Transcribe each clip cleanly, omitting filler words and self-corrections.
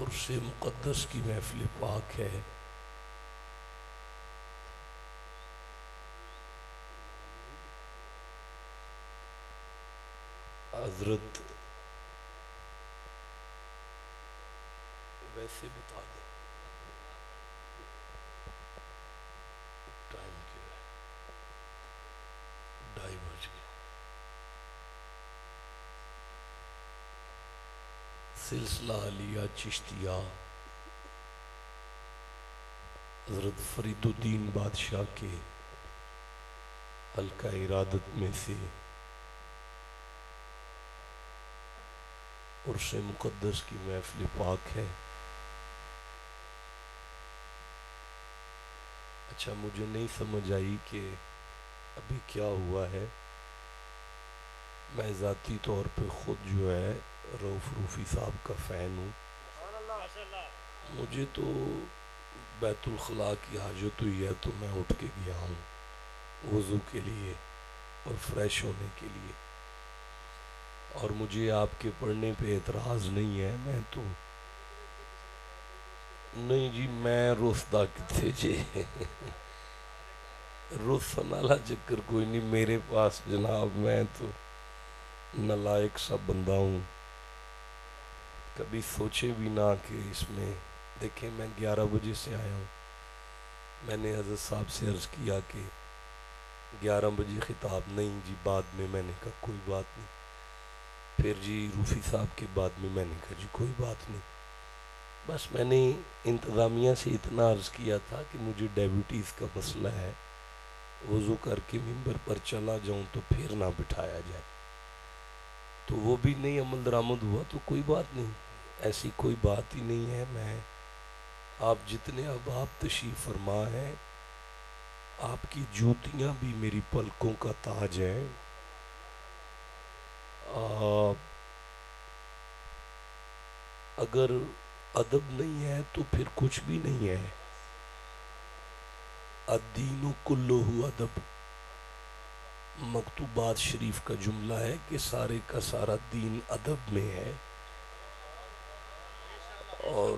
عرش مقدس کی محفل پاک ہے. حضرت ویسے بتا دیں ٹائم کیا ہے، 2:30 بج گئے. سلسلہ علیہ چشتیہ حضرت فرید الدین بادشاہ کے حلقہ ارادت میں سے عرش مقدس کی محفل پاک ہے. اچھا، مجھے نہیں سمجھ آئی کہ ابھی کیا ہوا ہے. میں ذاتی طور پہ خود جو ہے رؤف روفی صاحب کا فین ہوں. مجھے تو بیت الخلاء کی حاجت ہوئی ہے تو میں اٹھ کے گیا ہوں وضو کے لیے اور فریش ہونے کے لیے، اور مجھے آپ کے پڑھنے پہ اعتراض نہیں ہے. میں تو نہیں جی، میں روستا کتنے جے روسن والا چکر کوئی نہیں میرے پاس جناب. میں تو نالائق سا بندہ ہوں، کبھی سوچے بھی نہ کہ اس میں دیکھیں. میں 11 بجے سے آیا ہوں. میں نے حضرت صاحب سے عرض کیا کہ 11 بجے خطاب نہیں جی، بعد میں نے کہا کوئی بات نہیں. پھر جی روفی صاحب کے بعد میں نے کہا جی کوئی بات نہیں. بس میں نے انتظامیہ سے اتنا عرض کیا تھا کہ مجھے ڈائبٹیز کا مسئلہ ہے، وضو کر کے ممبر پر چلا جاؤں تو پھر نہ بٹھایا جائے. تو وہ بھی نہیں عمل درآمد ہوا تو کوئی بات نہیں، ایسی کوئی بات ہی نہیں ہے. میں آپ جتنے احباب تشریف فرما ہیں، آپ کی جوتیاں بھی میری پلکوں کا تاج ہے. اگر ادب نہیں ہے تو پھر کچھ بھی نہیں ہے. الدین کلہ ادب، مکتوبات شریف کا جملہ ہے کہ سارے کا سارا دین ادب میں ہے. اور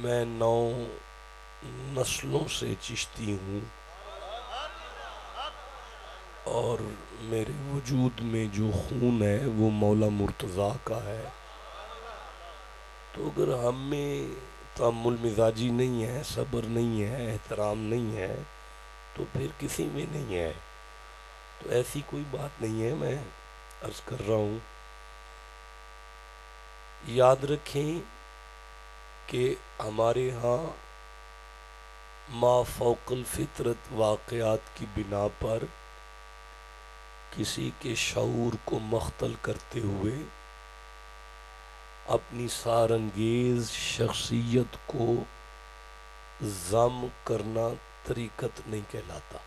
میں 9 نسلوں سے چشتی ہوں اور میرے وجود میں جو خون ہے وہ مولا مرتضیٰ کا ہے. تو اگر ہم میں تحمل مزاجی نہیں ہے، صبر نہیں ہے، احترام نہیں ہے تو پھر کسی میں نہیں ہے. تو ایسی کوئی بات نہیں ہے. میں عرض کر رہا ہوں، یاد رکھیں کہ ہمارے ہاں ما فوق الفطرت واقعات کی بنا پر کسی کے شعور کو مختل کرتے ہوئے اپنی سارنگیز شخصیت کو ضم کرنا طریقت نہیں کہلاتا.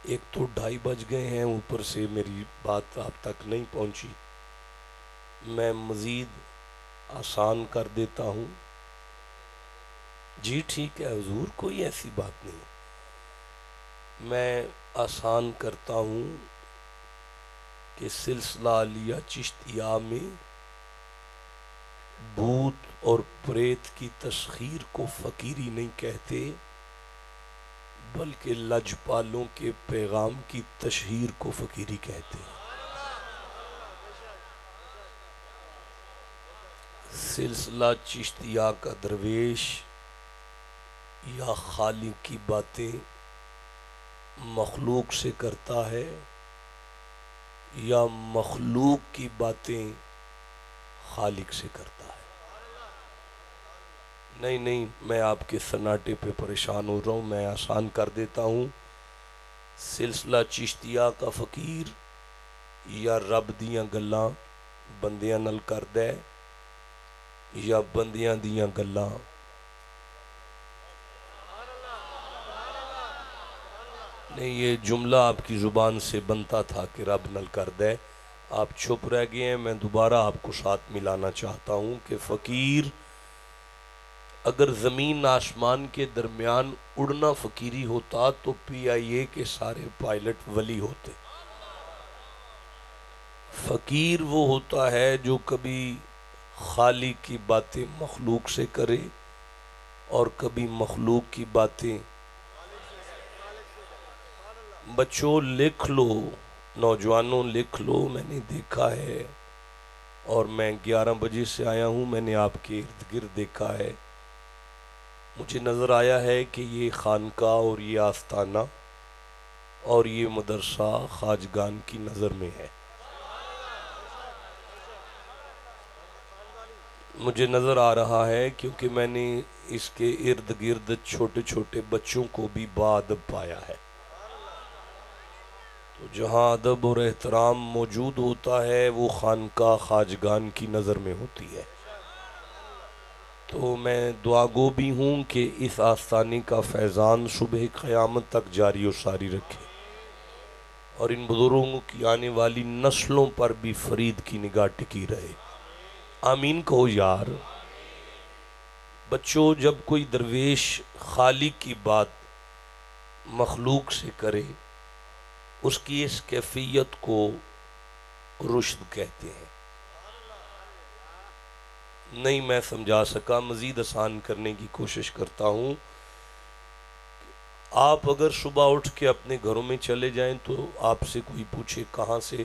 ایک تو 2:30 بج گئے ہیں، اوپر سے میری بات آپ تک نہیں پہنچی. میں مزید آسان کر دیتا ہوں. جی ٹھیک ہے حضور، کوئی ایسی بات نہیں. میں آسان کرتا ہوں کہ سلسلہ علیہ چشتیہ میں بھوت اور پریت کی تسخیر کو فقیری نہیں کہتے، بلکہ لجپالوں کے پیغام کی تشہیر کو فقیری کہتے ہیں. سلسلہ چشتیہ کا درویش یا خالق کی باتیں مخلوق سے کرتا ہے یا مخلوق کی باتیں خالق سے کرتا ہے. نہیں، میں آپ کے سناٹے پہ پریشان ہو رہا ہوں. میں آسان کر دیتا ہوں. سلسلہ چشتیہ کا فقیر یا رب دیاں گلاں بندیاں نل کردا ہے یا بندیاں دیاں گلاں نہیں. یہ جملہ آپ کی زبان سے بنتا تھا کہ رب نل کردا ہے، آپ چھپ رہ گئے ہیں. میں دوبارہ آپ کو ساتھ ملانا چاہتا ہوں کہ فقیر اگر زمین آسمان کے درمیان اڑنا فقیری ہوتا تو PIA کے سارے پائلٹ ولی ہوتے. فقیر وہ ہوتا ہے جو کبھی خالق کی باتیں مخلوق سے کرے اور کبھی مخلوق کی باتیں. بچوں لکھ لو، نوجوانوں لکھ لو، میں نے دیکھا ہے اور میں 11 بجے سے آیا ہوں، میں نے آپ کے ارد گرد دیکھا ہے. مجھے نظر آیا ہے کہ یہ خانقاہ اور یہ آستانہ اور یہ مدرسہ خواجگان کی نظر میں ہے. مجھے نظر آ رہا ہے کیونکہ میں نے اس کے ارد گرد چھوٹے چھوٹے بچوں کو بھی باادب پایا ہے. تو جہاں ادب اور احترام موجود ہوتا ہے وہ خانقاہ خواجگان کی نظر میں ہوتی ہے. تو میں دعا گو بھی ہوں کہ اس آستانے کا فیضان صبح قیامت تک جاری و ساری رکھے اور ان بزرگوں کی آنے والی نسلوں پر بھی فرید کی نگاہ ٹکی رہے. آمین کہو یار. بچوں جب کوئی درویش خالق کی بات مخلوق سے کرے اس کی اس کیفیت کو رشد کہتے ہیں. نہیں میں سمجھا سکا، مزید آسان کرنے کی کوشش کرتا ہوں. آپ اگر صبح اٹھ کے اپنے گھروں میں چلے جائیں تو آپ سے کوئی پوچھے کہاں سے،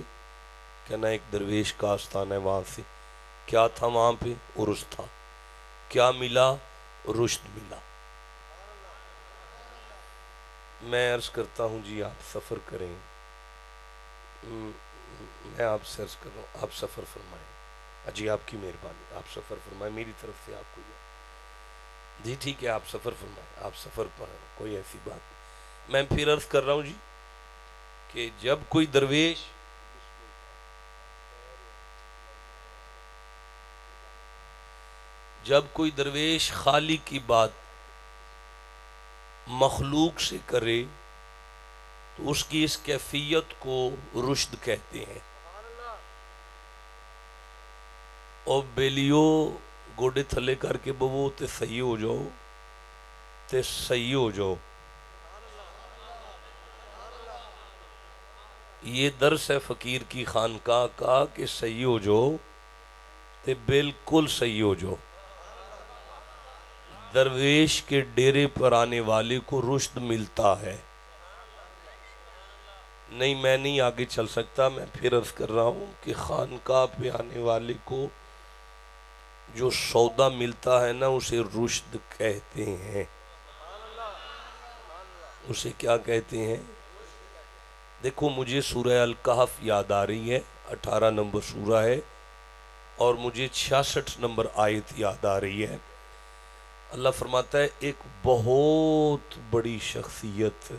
کہنا ایک درویش کا آستان ہے وہاں سے. کیا تھا وہاں پہ؟ عرس تھا. کیا ملا؟ رشد ملا. میں عرض کرتا ہوں جی آپ سفر کریں، میں آپ سے عرض کر رہا ہوں آپ سفر فرمائیں. جی آپ کی مہربانی، آپ سفر فرمائیں، میری طرف سے آپ کو جی ٹھیک ہے آپ سفر فرمائیں، آپ سفر پر کوئی ایسی بات نہیں. میں پھر عرض کر رہا ہوں جی کہ جب کوئی درویش خالق کی بات مخلوق سے کرے تو اس کی اس کیفیت کو رشد کہتے ہیں. اور بیلیو گوڑے تھلے کر کے بوو تے صحیح ہو جاؤ، تے صحیح ہو جاؤ. یہ درس ہے فقیر کی خانقاہ کا کہ صحیح ہو جاؤ تے بالکل صحیح ہو جاؤ. درویش کے ڈیرے پر آنے والے کو رشد ملتا ہے. نہیں میں نہیں آگے چل سکتا، میں پھر عرض کر رہا ہوں کہ خانقاہ پہ آنے والے کو جو سودا ملتا ہے نا اسے رشد کہتے ہیں. اسے کیا کہتے ہیں؟ دیکھو مجھے سورہ الکہف یاد آ رہی ہے، 18 نمبر سورہ ہے اور مجھے 66 نمبر آیت یاد آ رہی ہے. اللہ فرماتا ہے ایک بہت بڑی شخصیت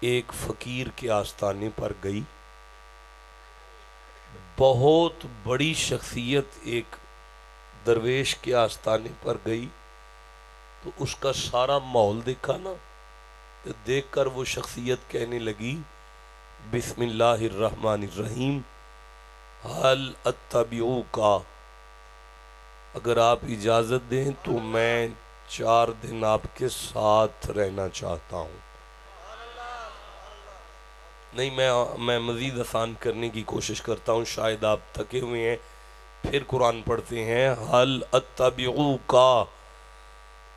ایک فقیر کے آستانے پر گئی. بہت بڑی شخصیت ایک درویش کے آستانے پر گئی تو اس کا سارا ماحول دیکھا نا، تو دیکھ کر وہ شخصیت کہنے لگی بسم اللہ الرحمن الرحیم حل اتبعوک، اگر آپ اجازت دیں تو میں 4 دن آپ کے ساتھ رہنا چاہتا ہوں. نہیں میں مزید آسان کرنے کی کوشش کرتا ہوں، شاید آپ تھکے ہوئے ہیں. پھر قرآن پڑھتے ہیں حل اتبعوک.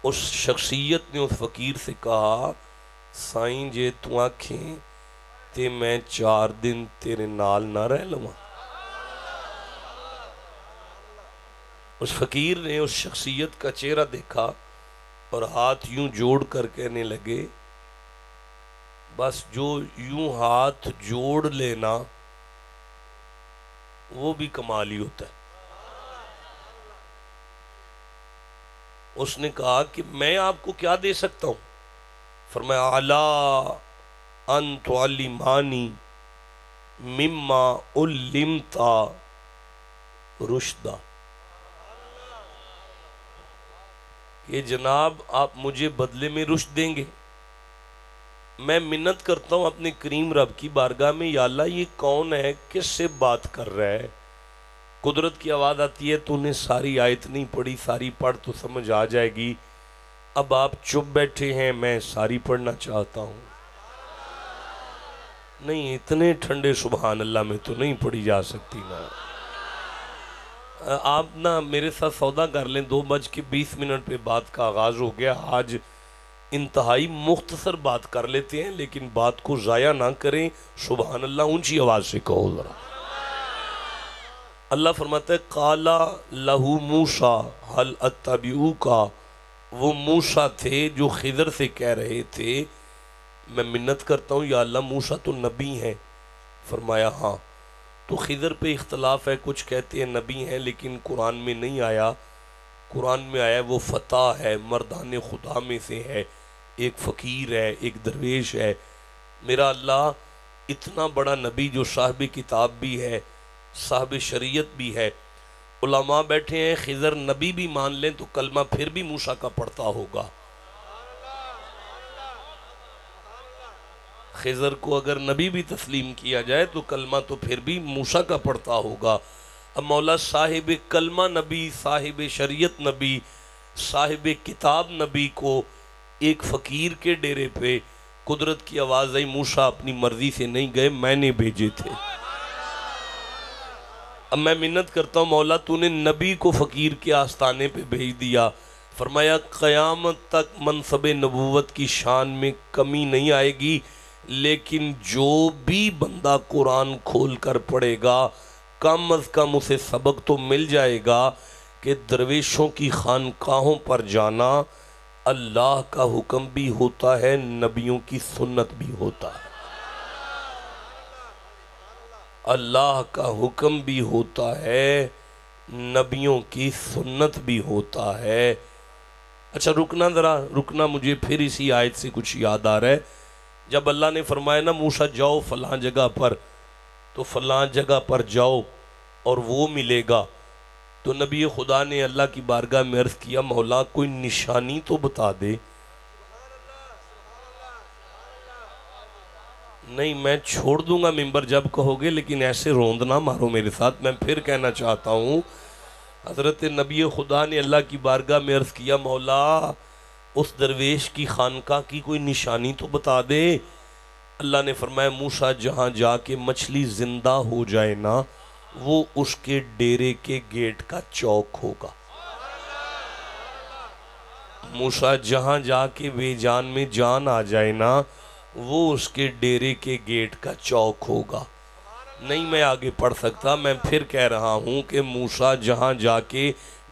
اس شخصیت نے اس فقیر سے کہا سائیں جے تو آنکھیں تے میں 4 دن تیرے نال نہ رہ لواں. اس فقیر نے اس شخصیت کا چہرہ دیکھا اور ہاتھ یوں جوڑ کر کہنے لگے بس جو یوں ہاتھ جوڑ لینا وہ بھی کمال ہی ہوتا ہے. اس نے کہا کہ میں آپ کو کیا دے سکتا ہوں؟ فرمایا الا ان تعلمانی مما علمت رشدا، کہ جناب آپ مجھے بدلے میں رشد دیں گے. میں منت کرتا ہوں اپنے کریم رب کی بارگاہ میں، یا اللہ یہ کون ہے، کس سے بات کر رہا ہے؟ قدرت کی آواز آتی ہے تو انہیں ساری آیت نہیں پڑھی، ساری پڑھ تو سمجھ آ جائے گی. اب آپ چپ بیٹھے ہیں، میں ساری پڑھنا چاہتا ہوں. نہیں اتنے ٹھنڈے سبحان اللہ میں تو نہیں پڑھی جا سکتی نا. آپ نا میرے ساتھ سودا کر لیں، 2:20 پہ بات کا آغاز ہو گیا. آج انتہائی مختصر بات کر لیتے ہیں، لیکن بات کو ضائع نہ کریں. سبحان اللہ، اونچی آواز سے کہو ذرا. اللہ فرماتا ہے قالا لہو موسیٰ حل اتبعوکا. وہ موسیٰ تھے جو خضر سے کہہ رہے تھے میں منت کرتا ہوں یا اللہ موسیٰ تو نبی ہیں. فرمایا ہاں. تو خضر پہ اختلاف ہے، کچھ کہتے ہیں نبی ہیں لیکن قرآن میں نہیں آیا. قرآن میں آیا وہ فتح ہے، مردان خدا میں سے ہے، ایک فقیر ہے، ایک درویش ہے. میرا اللہ اتنا بڑا نبی جو صاحب کتاب بھی ہے، صاحب شریعت بھی ہے. علماء بیٹھے ہیں خضر نبی بھی مان لیں تو کلمہ پھر بھی موسیٰ کا پڑھتا ہوگا. خضر کو اگر نبی بھی تسلیم کیا جائے تو کلمہ تو پھر بھی موسیٰ کا پڑھتا ہوگا. اب مولا صاحب کلمہ نبی، صاحب شریعت نبی، صاحب کتاب نبی کو ایک فقیر کے ڈیرے پہ قدرت کی آواز آئی موسیٰ اپنی مرضی سے نہیں گئے، میں نے بھیجے تھے. اب میں منت کرتا ہوں مولا تو نے نبی کو فقیر کے آستانے پہ بھیج دیا. فرمایا قیامت تک منصب نبوت کی شان میں کمی نہیں آئے گی، لیکن جو بھی بندہ قرآن کھول کر پڑھے گا کم از کم اسے سبق تو مل جائے گا کہ درویشوں کی خانقاہوں پر جانا اللہ کا حکم بھی ہوتا ہے، نبیوں کی سنت بھی ہوتا ہے. اللہ کا حکم بھی ہوتا ہے، نبیوں کی سنت بھی ہوتا ہے. اچھا رکنا مجھے پھر اسی آیت سے کچھ یاد آ رہا ہے. جب اللہ نے فرمایا نا موسیٰ جاؤ فلاں جگہ پر، تو فلاں جگہ پر جاؤ اور وہ ملے گا. تو نبی خدا نے اللہ کی بارگاہ میں عرض کیا مولا کوئی نشانی تو بتا دے. نہیں میں چھوڑ دوں گا ممبر جب کہو گے، لیکن ایسے روند نہ مارو میرے ساتھ. میں پھر کہنا چاہتا ہوں حضرت نبی خدا نے اللہ کی بارگاہ میں عرض کیا مولا اس درویش کی خانقاہ کی کوئی نشانی تو بتا دے. اللہ نے فرمایا موسیٰ جہاں جا کے مچھلی زندہ ہو جائے نا وہ اس کے ڈیرے کے گیٹ کا چوک ہوگا. موسیٰ جہاں جا کے بے جان میں جان آ جائے نا وہ اس کے ڈیرے کے گیٹ کا چوک ہوگا. نہیں میں آگے پڑھ سکتا، میں پھر کہہ رہا ہوں کہ موسیٰ جہاں جا کے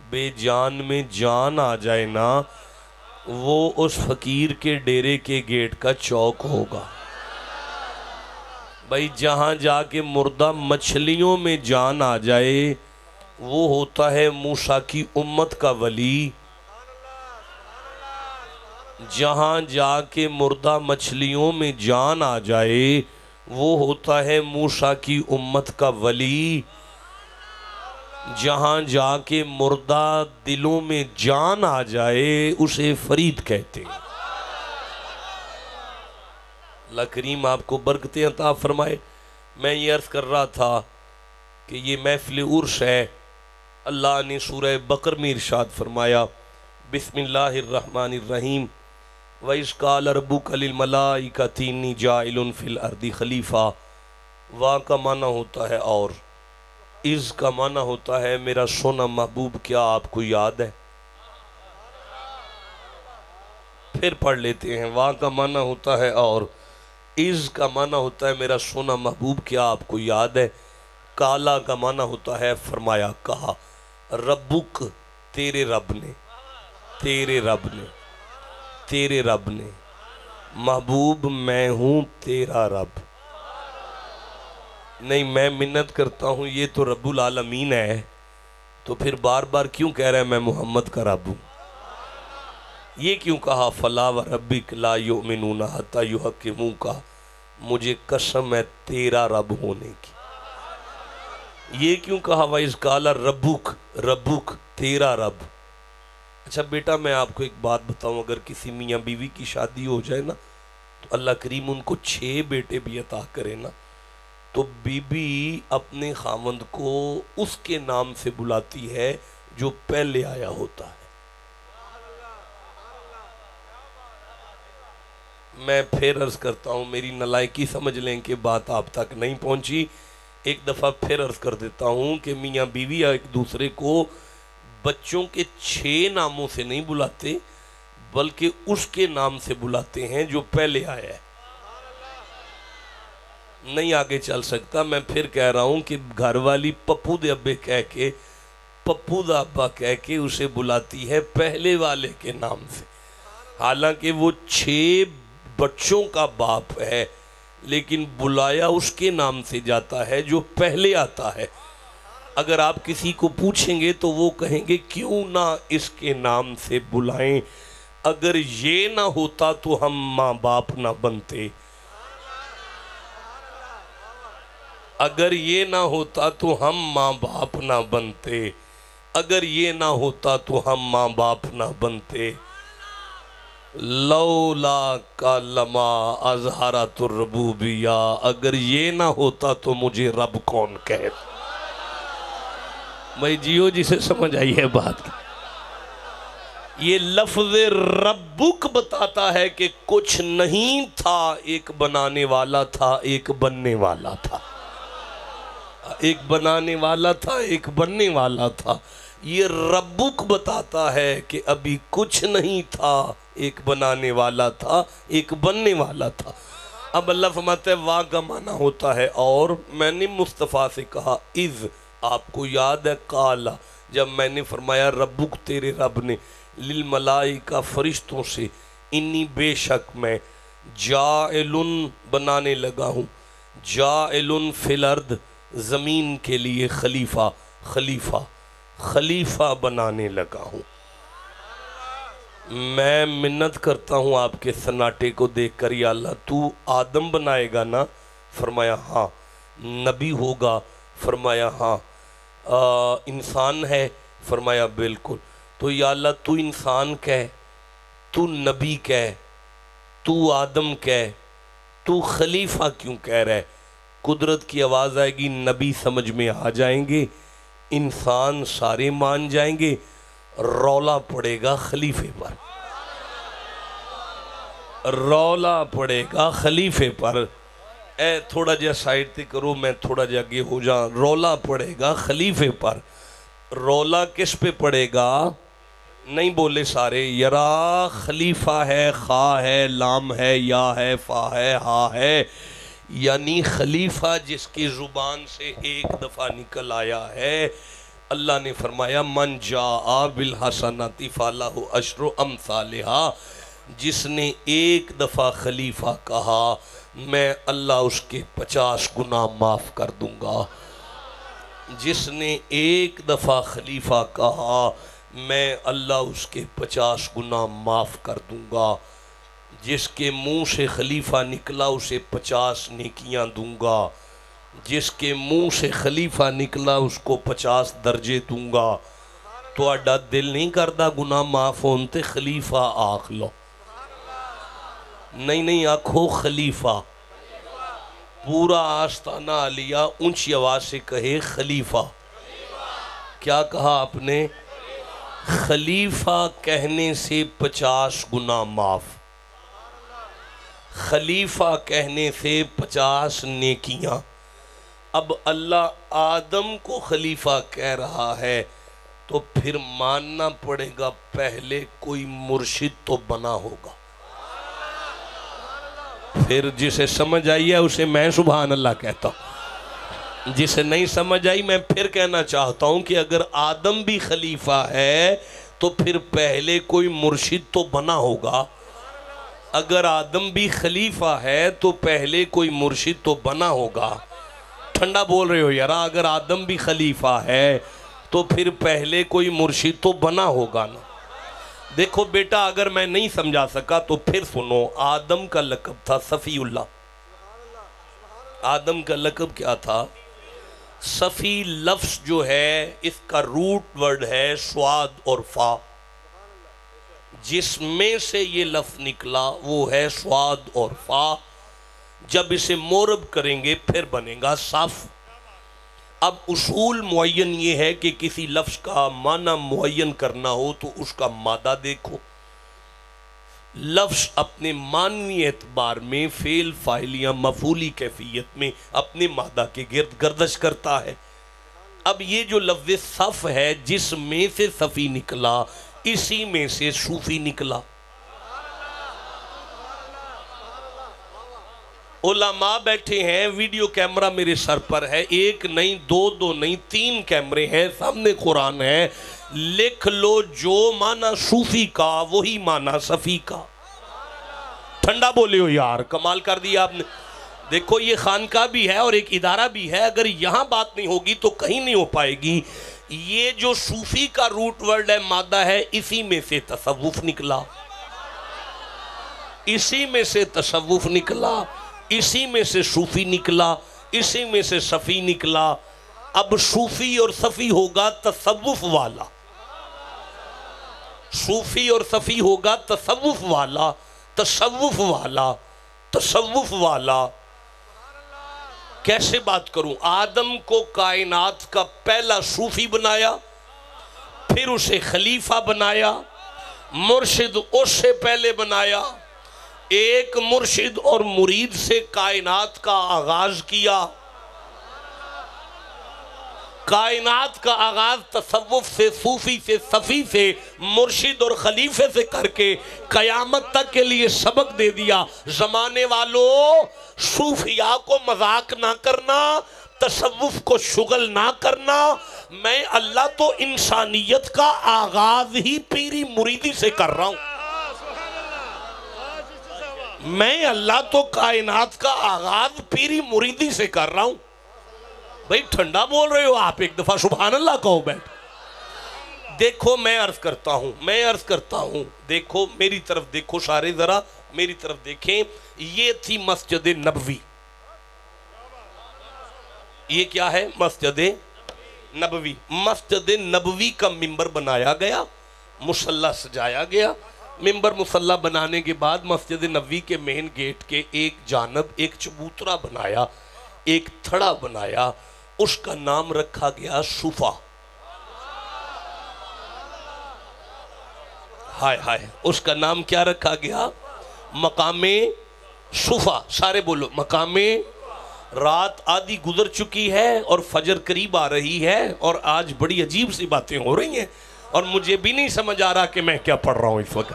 بے جان میں جان آ جائے نا وہ اس فقیر کے ڈیرے کے گیٹ کا چوک ہوگا. بھائی جہاں جا کے مردہ مچھلیوں میں جان آ جائے وہ ہوتا ہے موسیٰ کی امت کا ولی. جہاں جا کے مردہ مچھلیوں میں جان آ جائے وہ ہوتا ہے موسیٰ کی امت کا ولی. جہاں جا کے مردہ دلوں میں جان آ جائے اسے فرید کہتے ہیں. اللہ کریم آپ کو برکتیں عطا فرمائے. میں یہ عرض کر رہا تھا کہ یہ محفل عرس ہے. اللہ نے سورہ بقر میں ارشاد فرمایا بسم اللہ الرحمن الرحیم وَإِذْ قَالَ رَبُّكَ لِلْمَلَائِكَةِ إِنِّي جَاعِلٌ فِي الْأَرْضِ خلیفہ. وا کا معنی ہوتا ہے اور، از کا معنی ہوتا ہے میرا سونا محبوب. کیا آپ کو یاد ہے؟ پھر پڑھ لیتے ہیں. وا کا معنی ہوتا ہے اور، از کا معنی ہوتا ہے میرا سونا محبوب. کیا آپ کو یاد ہے؟ کالا کا معنی ہوتا ہے فرمایا کہا. ربک تیرے رب نے، تیرے رب نے، تیرے رب نے. محبوب میں ہوں تیرا رب. نہیں میں منت کرتا ہوں یہ تو رب العالمین ہے تو پھر بار بار کیوں کہہ رہا ہے میں محمد کا رب ہوں؟ یہ کیوں کہا فلا وربک لا یؤمنون حتی یحکموک؟ مجھے قسم ہے تیرا رب ہونے کی. یہ کیوں کہا وَإِذْ قَالَ رَبُّكَ ربک تیرا رب؟ اچھا بیٹا میں آپ کو ایک بات بتاؤں، اگر کسی میاں بیوی کی شادی ہو جائے نا تو اللہ کریم ان کو 6 بیٹے بھی عطا کرے نا تو بی بی اپنے خاوند کو اس کے نام سے بلاتی ہے جو پہلے آیا ہوتا ہے. میں پھر عرض کرتا ہوں میری نالائکی سمجھ لیں کہ بات آپ تک نہیں پہنچی. ایک دفعہ پھر عرض کر دیتا ہوں کہ میاں بیوی ایک دوسرے کو بچوں کے 6 ناموں سے نہیں بلاتے، بلکہ اس کے نام سے بلاتے ہیں جو پہلے آیا ہے۔ نہیں آگے چل سکتا، میں پھر کہہ رہا ہوں کہ گھر والی پپو دے ابے کہہ کے، پپو دا ابا کہہ کے اسے بلاتی ہے پہلے والے کے نام سے، حالانکہ وہ 6 بچوں کا باپ ہے، لیکن بلایا اس کے نام سے جاتا ہے جو پہلے آتا ہے۔ اگر آپ کسی کو پوچھیں گے تو وہ کہیں گے کیوں نہ اس کے نام سے بلائیں، اگر یہ نہ ہوتا تو ہم ماں باپ نہ بنتے، اگر یہ نہ ہوتا تو ہم ماں باپ نہ بنتے، اگر یہ نہ ہوتا تو ہم ماں باپ نہ بنتے۔ لولا کا لما اظہرت الربوبیہ، اگر یہ نہ ہوتا تو مجھے رب کون کہتا۔ میں جیو جسے سمجھ آئی ہے بات کی، یہ لفظ ربک بتاتا ہے کہ کچھ نہیں تھا، ایک بنانے والا تھا، ایک بننے والا تھا، ایک بنانے والا تھا، ایک بننے والا تھا۔ یہ ربک بتاتا ہے کہ ابھی کچھ نہیں تھا، ایک بنانے والا تھا، ایک بننے والا تھا۔ اب اللہ فرماتا ہے وا کا معنی ہوتا ہے اور، میں نے مصطفیٰ سے کہا اذ، آپ کو یاد ہے قالا، جب میں نے فرمایا ربک تیرے رب نے، للملائکہ فرشتوں سے، انی بے شک میں، جاعل بنانے لگا ہوں، جاعل فی الارض زمین کے لیے خلیفہ، خلیفہ بنانے لگا ہوں۔ میں منت کرتا ہوں آپ کے سناٹے کو دیکھ کر، یا اللہ تو آدم بنائے گا نا؟ فرمایا ہاں۔ نبی ہوگا؟ فرمایا ہاں۔ انسان ہے؟ فرمایا بالکل۔ تو یا اللہ تو انسان کہہ، تو نبی کہہ، تو آدم کہہ، تو خلیفہ کیوں کہہ رہے؟ قدرت کی آواز آئے گی، نبی سمجھ میں آ جائیں گے، انسان سارے مان جائیں گے، رولا پڑے گا خلیفے پر، رولا پڑے گا خلیفے پر۔ اے تھوڑا جا سائڈ تے کرو، میں تھوڑا جا آگے ہو جاؤں۔ رولا پڑے گا خلیفے پر۔ رولا کس پہ پڑے گا؟ نہیں بولے سارے، یرا خلیفہ ہے، خا ہے، لام ہے، یا ہے، فا ہے، ہا ہے، یعنی خلیفہ جس کی زبان سے ایک دفعہ نکل آیا ہے۔ اللہ نے فرمایا من جاء بالحسنۃ فلہ عشر امثالہا، جس نے ایک دفعہ خلیفہ کہا میں اللہ اس کے 50 گناہ معاف کر دوں گا۔ جس نے ایک دفعہ خلیفہ کہا میں اللہ اس کے 50 گناہ معاف کر دوں گا۔ جس کے منہ سے خلیفہ نکلا اسے 50 نیکیاں دوں گا، جس کے منہ سے خلیفہ نکلا اس کو 50 درجے دوں گا۔ تو اڈا دل نہیں کردا گناہ معاف ہونتے خلیفہ آکھ لو؟ نہیں آکھو خلیفہ، پورا آستانہ علیہ اونچی آواز سے کہے خلیفہ۔ کیا کہا آپ نے؟ خلیفہ کہنے سے 50 گناہ معاف، خلیفہ کہنے سے 50 نیکیاں۔ اب اللہ آدم کو خلیفہ کہہ رہا ہے تو پھر ماننا پڑے گا پہلے کوئی مرشد تو بنا ہوگا۔ پھر جسے سمجھ آئی ہے اسے میں سبحان اللہ کہتا ہوں، جسے نہیں سمجھ آئی میں پھر کہنا چاہتا ہوں کہ اگر آدم بھی خلیفہ ہے تو پھر پہلے کوئی مرشد تو بنا ہوگا۔ اگر آدم بھی خلیفہ ہے تو پہلے کوئی مرشد تو بنا ہوگا۔ ٹھنڈا بول رہے ہو یارا، اگر آدم بھی خلیفہ ہے تو پھر پہلے کوئی مرشد تو بنا ہوگا نا۔ دیکھو بیٹا، اگر میں نہیں سمجھا سکا تو پھر سنو، آدم کا لقب تھا صفی اللہ۔ آدم کا لقب کیا تھا؟ صفی لفظ جو ہے اس کا روٹ ورڈ ہے سواد اور فا، جس میں سے یہ لفظ نکلا وہ ہے سواد اور فا۔ جب اسے مورب کریں گے پھر بنے گا صف۔ اب اصول معین یہ ہے کہ کسی لفظ کا معنی معین کرنا ہو تو اس کا مادہ دیکھو۔ لفظ اپنے معنوی اعتبار میں فعل فاعل یا مفعولی کیفیت میں اپنے مادہ کے گرد گردش کرتا ہے۔ اب یہ جو لفظ صف ہے، جس میں سے صفی نکلا اسی میں سے صوفی نکلا۔ علماء بیٹھے ہیں، ویڈیو کیمرہ میرے سر پر ہے، ایک نہیں دو نہیں تین کیمرے ہیں، سامنے قرآن ہے، لکھ لو جو معنی صوفی کا وہی معنی صفی کا۔ ٹھنڈا بولے ہو یار، کمال کر دیا آپ نے۔ دیکھو یہ خانقاہ بھی ہے اور ایک ادارہ بھی ہے، اگر یہاں بات نہیں ہوگی تو کہیں نہیں ہو پائے گی۔ یہ جو صوفی کا روٹ ورڈ ہے، مادہ ہے، اسی میں سے تصوف نکلا، اسی میں سے تصوف نکلا، اسی میں سے صوفی نکلا، اسی میں سے صفی نکلا۔ اب صوفی اور صفی ہوگا تصوف والا، صوفی اور صفی ہوگا تصوف والا، تصوف والا، تصوف والا۔ کیسے بات کروں؟ آدم کو کائنات کا پہلا صوفی بنایا، پھر اسے خلیفہ بنایا، مرشد اس سے پہلے بنایا، ایک مرشد اور مرید سے کائنات کا آغاز کیا۔ کائنات کا آغاز تصوف سے، صوفی سے، صفی سے، مرشد اور خلیفے سے کر کے قیامت تک کے لیے سبق دے دیا۔ زمانے والوں، صوفیاء کو مذاق نہ کرنا، تصوف کو شغل نہ کرنا۔ میں اللہ تو انسانیت کا آغاز ہی پیری مریدی سے کر رہا ہوں۔ میں اللہ تو کائنات کا آغاز پیری مریدی سے کر رہا ہوں۔ بھئی ٹھنڈا بول رہے ہو آپ، ایک دفعہ سبحان اللہ کہو بیٹھ۔ دیکھو میں عرض کرتا ہوں، دیکھو میری طرف دیکھو، سارے ذرا میری طرف دیکھیں۔ یہ تھی مسجد نبوی، یہ کیا ہے؟ مسجد نبوی۔ مسجد نبوی کا منبر بنایا گیا، مصلی سجایا گیا۔ منبر مصلی بنانے کے بعد مسجد نبوی کے مین گیٹ کے ایک جانب ایک چبوترا بنایا، ایک تھڑا بنایا، اس کا نام رکھا گیا صفا۔ ہائے ہائے، اس کا نام کیا رکھا گیا؟ مقام صفا۔ سارے بولو، مقام۔ رات آدھی گزر چکی ہے اور فجر قریب آ رہی ہے، اور آج بڑی عجیب سی باتیں ہو رہی ہیں، اور مجھے بھی نہیں سمجھ آ رہا کہ میں کیا پڑھ رہا ہوں اس وقت۔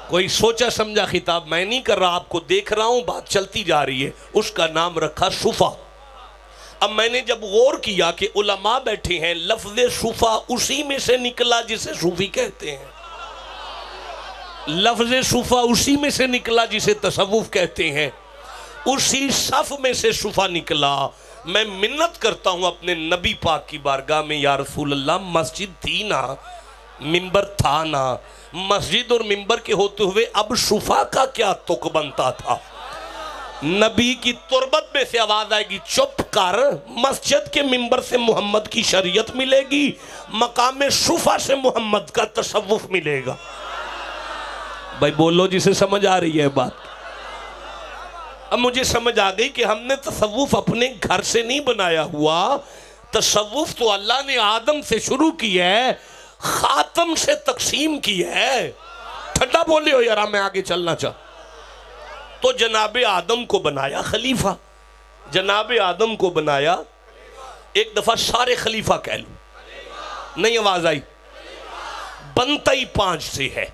کوئی سوچا سمجھا خطاب میں نہیں کر رہا، آپ کو دیکھ رہا ہوں، بات چلتی جا رہی ہے۔ اس کا نام رکھا صفا۔ اب میں نے جب غور کیا کہ علماء بیٹھے ہیں، لفظ صفا اسی میں سے نکلا جسے صوفی کہتے ہیں، لفظ صفا اسی میں سے نکلا جسے تصوف کہتے ہیں، اسی صف میں سے صفا نکلا۔ میں منت کرتا ہوں اپنے نبی پاک کی بارگاہ میں، یا رسول اللہ، مسجد تھی نا، منبر تھا نا، مسجد اور منبر کے ہوتے ہوئے اب صفا کا کیا تک بنتا تھا؟ نبی کی تربت میں سے آواز آئے گی، چپ کر، مسجد کے منبر سے محمد کی شریعت ملے گی، مقام صفا سے محمد کا تصوف ملے گا۔ بھائی بولو جسے سمجھ آ رہی ہے بات۔ اب مجھے سمجھ آ گئی کہ ہم نے تصوف اپنے گھر سے نہیں بنایا ہوا، تصوف تو اللہ نے آدم سے شروع کی ہے، خاتم سے تقسیم کی ہے۔ ٹھنڈا بولے ہو یار، میں آگے چلنا چاہتا۔ تو جناب آدم کو بنایا خلیفہ، جناب آدم کو بنایا، ایک دفعہ سارے خلیفہ کہہ لوں، نہیں آواز آئی؟ بنتا ہی 5 سے ہے۔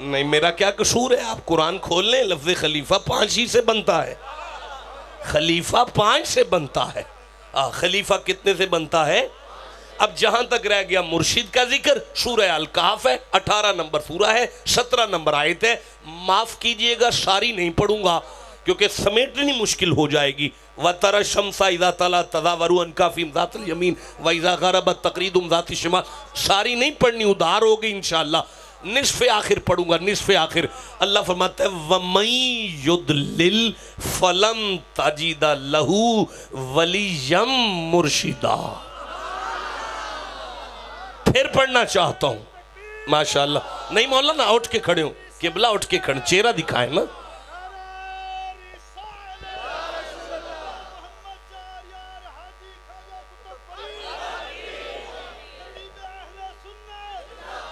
نہیں میرا کیا قصور ہے؟ آپ قرآن کھول لیں، لفظ خلیفہ 5 ہی سے بنتا ہے، خلیفہ 5 سے بنتا ہے۔ خلیفہ کتنے سے بنتا ہے؟ اب جہاں تک رہ گیا مرشد کا ذکر، سورہ الکہف ہے، 18 نمبر سورہ ہے، 17 نمبر آیت ہے۔ معاف کیجئے گا ساری نہیں پڑھوں گا کیونکہ سمیٹنی مشکل ہو جائے گی۔ وَتَرَى الشَّمْسَ إِذَا طَلَعَتْ تَزَاوَرُ عَنْ كَهْفِهِمْ ذَاتَ الْيَمِينِ وَإِذَا غَرَبَتْ تَقْرِضُهُمْ ذَاتِ الشِّمَالِ۔ ساری نہیں پڑھنی، ادھار ہوگی انشاءاللہ، نصف آخر پڑھوں گا، نصف آخر۔ اللہ فرماتا ہے وَمَن يُضْلِلْ فَلَن تَجِدَ لَهُ وَلِيًّا مُرْشِدًا۔ پھر پڑھنا چاہتا ہوں، ماشاءاللہ۔ نہیں مولانا اٹھ کے کھڑے ہوں، قبلہ اٹھ کے کھڑے، چہرہ دکھائیں نا۔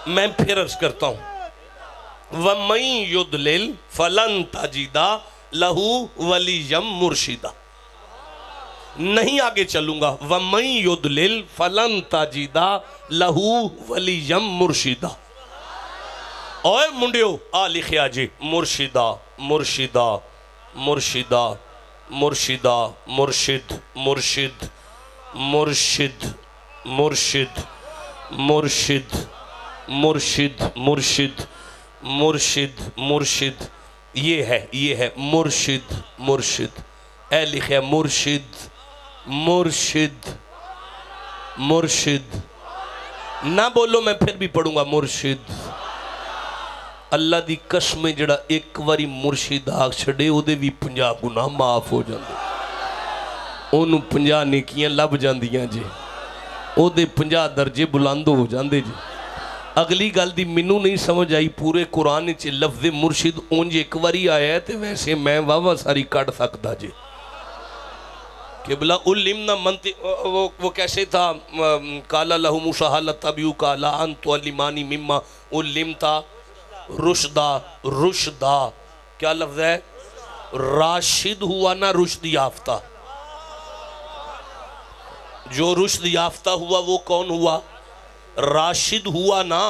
میں پھر عرض کرتا ہوں وَمَن يُضْلِلْ فَلَن تَجِدَ لَهُ وَلِيًّا مُرْشِدًا، نہیں آگے چلوں گا، وَمَن يُضْلِلْ فَلَن تَجِدَ لَهُ وَلِيًّا مُرْشِدًا۔ اوے منڈیو آ لکھیا جی، مرشدہ مرشدہ مرشدہ مرشدہ مرشد مرشد مرشد مرشد مرشد مرشد مرشد مرشد مرشد، یہ ہے مرشد مرشد، اے لکھے مرشد مرشد مرشد، نہ بولو میں پھر بھی پڑھوں گا مرشد۔ اللہ دی قسم جڑا ایک واری مرشد آگ چھڑے او دے بھی 50 گناہ معاف ہو جاندے، انہوں 50 نیکیاں لب جاندیاں جے، او دے 50 درجے بلند ہو جاندے جے۔ اگلی گل دی منو نہیں سمجھ آئی، پورے قرآن چے لفظ مرشد اونج ایک واری آیا ہے تے ویسے میں واہ ساری کٹ سکتا جے کہ بلا علمنا منطق، وہ کیسے تھا، قالا لہو موسیٰ حل تبیو قالا انتو علمانی مما علمتا رشدہ، رشدہ کیا لفظ ہے، راشد ہوا نا رشد یافتہ، جو رشد یافتہ ہوا وہ کون ہوا، راشد ہوا نا۔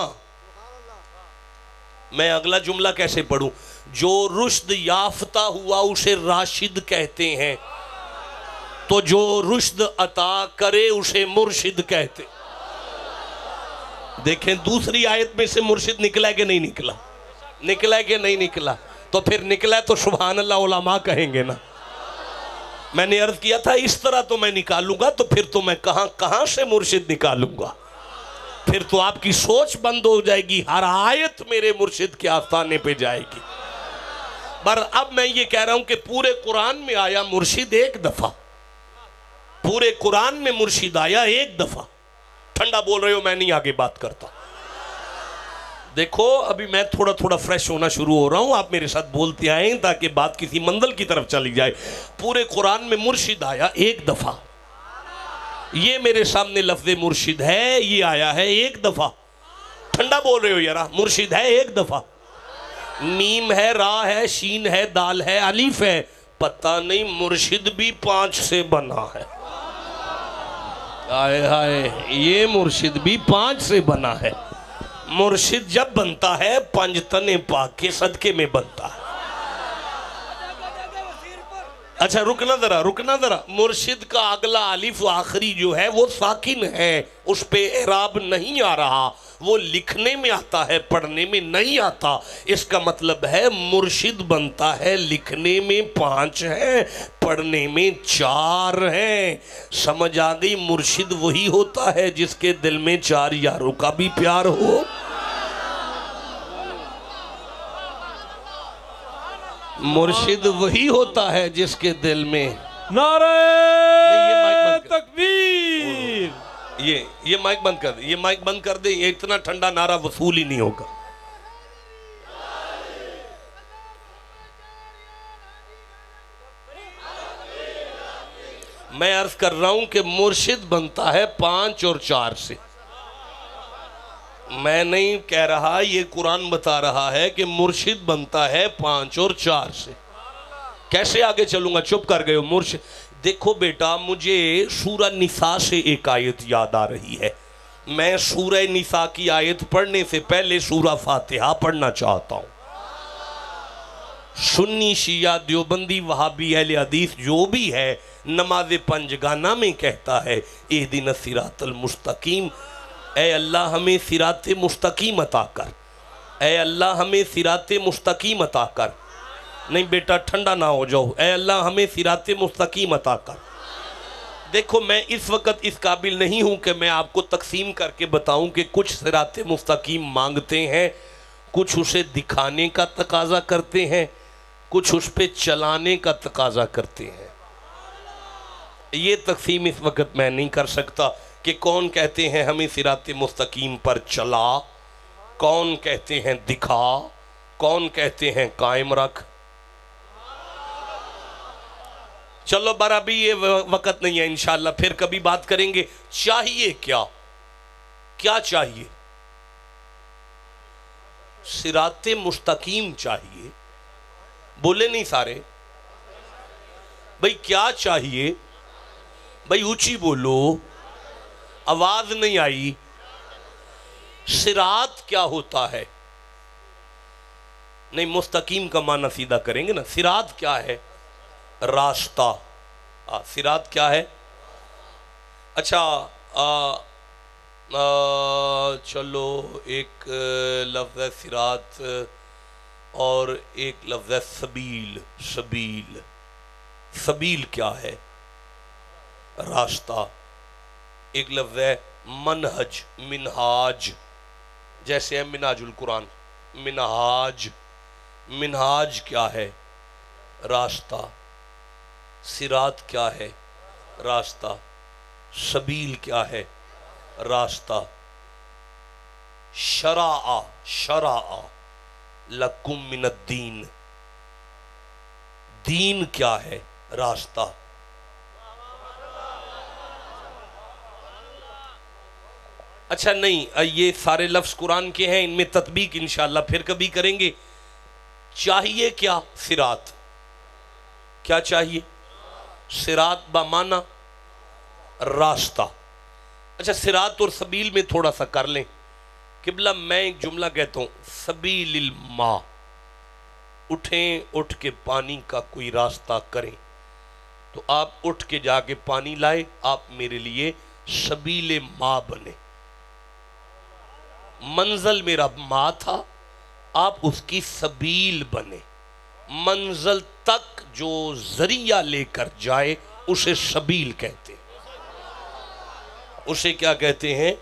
میں اگلا جملہ کیسے پڑھوں، جو رشد یافتہ ہوا اسے راشد کہتے ہیں، تو جو رشد عطا کرے اسے مرشد کہتے۔ دیکھیں دوسری آیت میں سے مرشد نکلا ہے کہ نہیں نکلا، نکلا ہے کہ نہیں نکلا، تو پھر نکلا ہے تو سبحان اللہ علماء کہیں گے نا۔ میں نے عرض کیا تھا اس طرح تو میں نکالوں گا، تو پھر تو میں کہاں سے مرشد نکالوں گا، پھر تو آپ کی سوچ بند ہو جائے گی، ہر آیت میرے مرشد کے آستانے پہ جائے گی۔ پر اب میں یہ کہہ رہا ہوں کہ پورے قرآن میں آیا مرشد ایک دفعہ، پورے قرآن میں مرشد آیا ایک دفعہ۔ ٹھنڈا بول رہے ہو، میں نہیں آگے بات کرتا۔ دیکھو ابھی میں تھوڑا تھوڑا فریش ہونا شروع ہو رہا ہوں، آپ میرے ساتھ بولتے آئیں تاکہ بات کسی منزل کی طرف چلی جائے۔ پورے قرآن میں مرشد آیا ایک دفعہ، یہ میرے سامنے لفظ مرشد ہے، یہ آیا ہے ایک دفعہ۔ ٹھنڈا بول رہے ہو یارا، مرشد ہے ایک دفعہ، میم ہے، را ہے، شین ہے، دال ہے، الف ہے، پتہ نہیں مرشد بھی 5 سے بنا ہے۔ آئے ہائے، یہ مرشد بھی 5 سے بنا ہے۔ مرشد جب بنتا ہے پنجتن پاک کے صدقے میں بنتا ہے۔ اچھا رکنا ذرا، مرشد کا اگلا الف آخری جو ہے وہ ساکن ہے، اس پہ اعراب نہیں آ رہا، وہ لکھنے میں آتا ہے، پڑھنے میں نہیں آتا۔ اس کا مطلب ہے مرشد بنتا ہے، لکھنے میں 5 ہے، پڑھنے میں 4 ہیں۔ سمجھ آ گئی، مرشد وہی ہوتا ہے جس کے دل میں 4 یاروں کا بھی پیار ہو۔ مرشد وہی ہوتا ہے جس کے دل میں نعرہ تکبیر۔ یہ مائک بند کر دے، یہ مائک بند کر دے، یہ اتنا ٹھنڈا نعرہ وصول ہی نہیں ہوگا۔ میں عرض کر رہا ہوں کہ مرشد بنتا ہے 5 اور 4 سے۔ میں نہیں کہہ رہا، یہ قرآن بتا رہا ہے کہ مرشد بنتا ہے 5 اور 4 سے۔ کیسے آگے چلوں گا، چپ کر گئے ہو مرشد۔ دیکھو بیٹا، مجھے سورہ نساء سے ایک آیت یاد آ رہی ہے، میں سورہ نساء کی آیت پڑھنے سے پہلے سورہ فاتحہ پڑھنا چاہتا ہوں۔ سنی شیعہ دیوبندی وہابی اہل حدیث جو بھی ہے، نماز پنجگانہ میں کہتا ہے اہدنا الصراط المستقیم، اے اللہ ہمیں صراط مستقیم عطا کر، اے اللہ ہمیں صراط مستقیم عطا کر۔ نہیں بیٹا ٹھنڈا نہ ہو جاؤ، اے اللہ ہمیں صراط مستقیم عطا کر۔ دیکھو میں اس وقت اس قابل نہیں ہوں کہ میں آپ کو تقسیم کر کے بتاؤں کہ کچھ صراط مستقیم مانگتے ہیں، کچھ اسے دکھانے کا تقاضا کرتے ہیں، کچھ اس پہ چلانے کا تقاضا کرتے ہیں۔ یہ تقسیم اس وقت میں نہیں کر سکتا کہ کون کہتے ہیں ہمیں صراط مستقیم پر چلا، کون کہتے ہیں دکھا، کون کہتے ہیں قائم رکھ۔ چلو بارہ بھی یہ وقت نہیں ہے، انشاءاللہ پھر کبھی بات کریں گے۔ چاہیے کیا چاہیے؟ صراط مستقیم چاہیے، بولے نہیں سارے بھئی کیا چاہیے؟ بھئی اونچی بولو، آواز نہیں آئی۔ صراط کیا ہوتا ہے؟ نہیں، مستقیم کا معنی سیدھا کریں گے نا۔ صراط کیا ہے؟ راستہ۔ صراط کیا ہے؟ اچھا چلو ایک لفظ ہے صراط اور ایک لفظ ہے سبیل۔ سبیل، سبیل کیا ہے؟ راستہ۔ ایک لفظ ہے منہج، منہاج، جیسے ہے منہاج القرآن، منہاج۔ منہاج کیا ہے؟ راستہ۔ صراط کیا ہے؟ راستہ۔ سبیل کیا ہے؟ راستہ۔ شرع، شرع لکم من الدین، دین کیا ہے؟ راستہ۔ اچھا نہیں، یہ سارے لفظ قرآن کے ہیں، ان میں تطبیق انشاءاللہ پھر کبھی کریں گے۔ چاہیے کیا؟ صراط۔ کیا چاہیے؟ صراط بمعنی راستہ۔ اچھا صراط اور سبیل میں تھوڑا سا کر لیں۔ قبلہ میں ایک جملہ کہتا ہوں، سبیل الماء، اٹھیں، اٹھ کے پانی کا کوئی راستہ کریں، تو آپ اٹھ کے جا کے پانی لائے، آپ میرے لیے سبیل ماء بنے۔ منزل میرا ماء تھا، آپ اس کی سبیل بنے۔ منزل تک جو ذریعہ لے کر جائے اسے سبیل کہتے ہیں۔ اسے کیا کہتے ہیں؟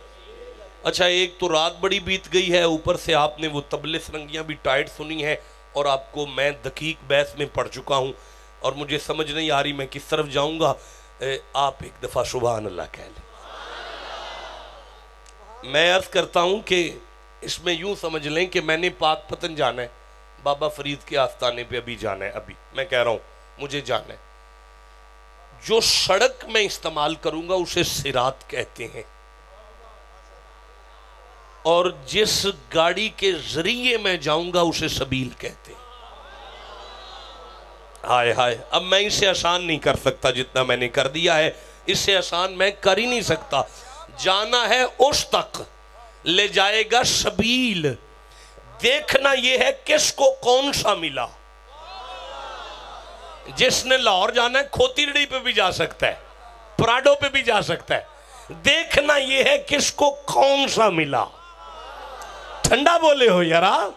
اچھا ایک تو رات بڑی بیت گئی ہے، اوپر سے آپ نے وہ طبلِ سرنگیاں بھی ٹائٹ سنی ہے، اور آپ کو میں دقیق بحث میں پڑھ چکا ہوں، اور مجھے سمجھ نہیں آ رہی میں کس طرف جاؤں گا۔ آپ ایک دفعہ سبحان اللہ کہہ لیں۔ میں عرض کرتا ہوں کہ اس میں یوں سمجھ لیں کہ میں نے پاک پتن جانا ہے، بابا فرید کے آستانے پہ ابھی جانا ہے، ابھی میں کہہ رہا ہوں مجھے جانا ہے۔ جو سڑک میں استعمال کروں گا اسے صراط کہتے ہیں، اور جس گاڑی کے ذریعے میں جاؤں گا اسے سبیل کہتے ہیں۔ ہائے ہائے، اب میں اسے آسان نہیں کر سکتا جتنا میں نے کر دیا ہے، اس سے آسان میں کر ہی نہیں سکتا۔ جانا ہے اس تک، لے جائے گا سبیل۔ دیکھنا یہ ہے کس کو کون سا ملا۔ جس نے لاہور جانا ہے کھوتی رڑی پہ بھی جا سکتا ہے، پراڈو پہ بھی جا سکتا ہے۔ دیکھنا یہ ہے کس کو کون سا ملا۔ ٹھنڈا بولے ہو یارا۔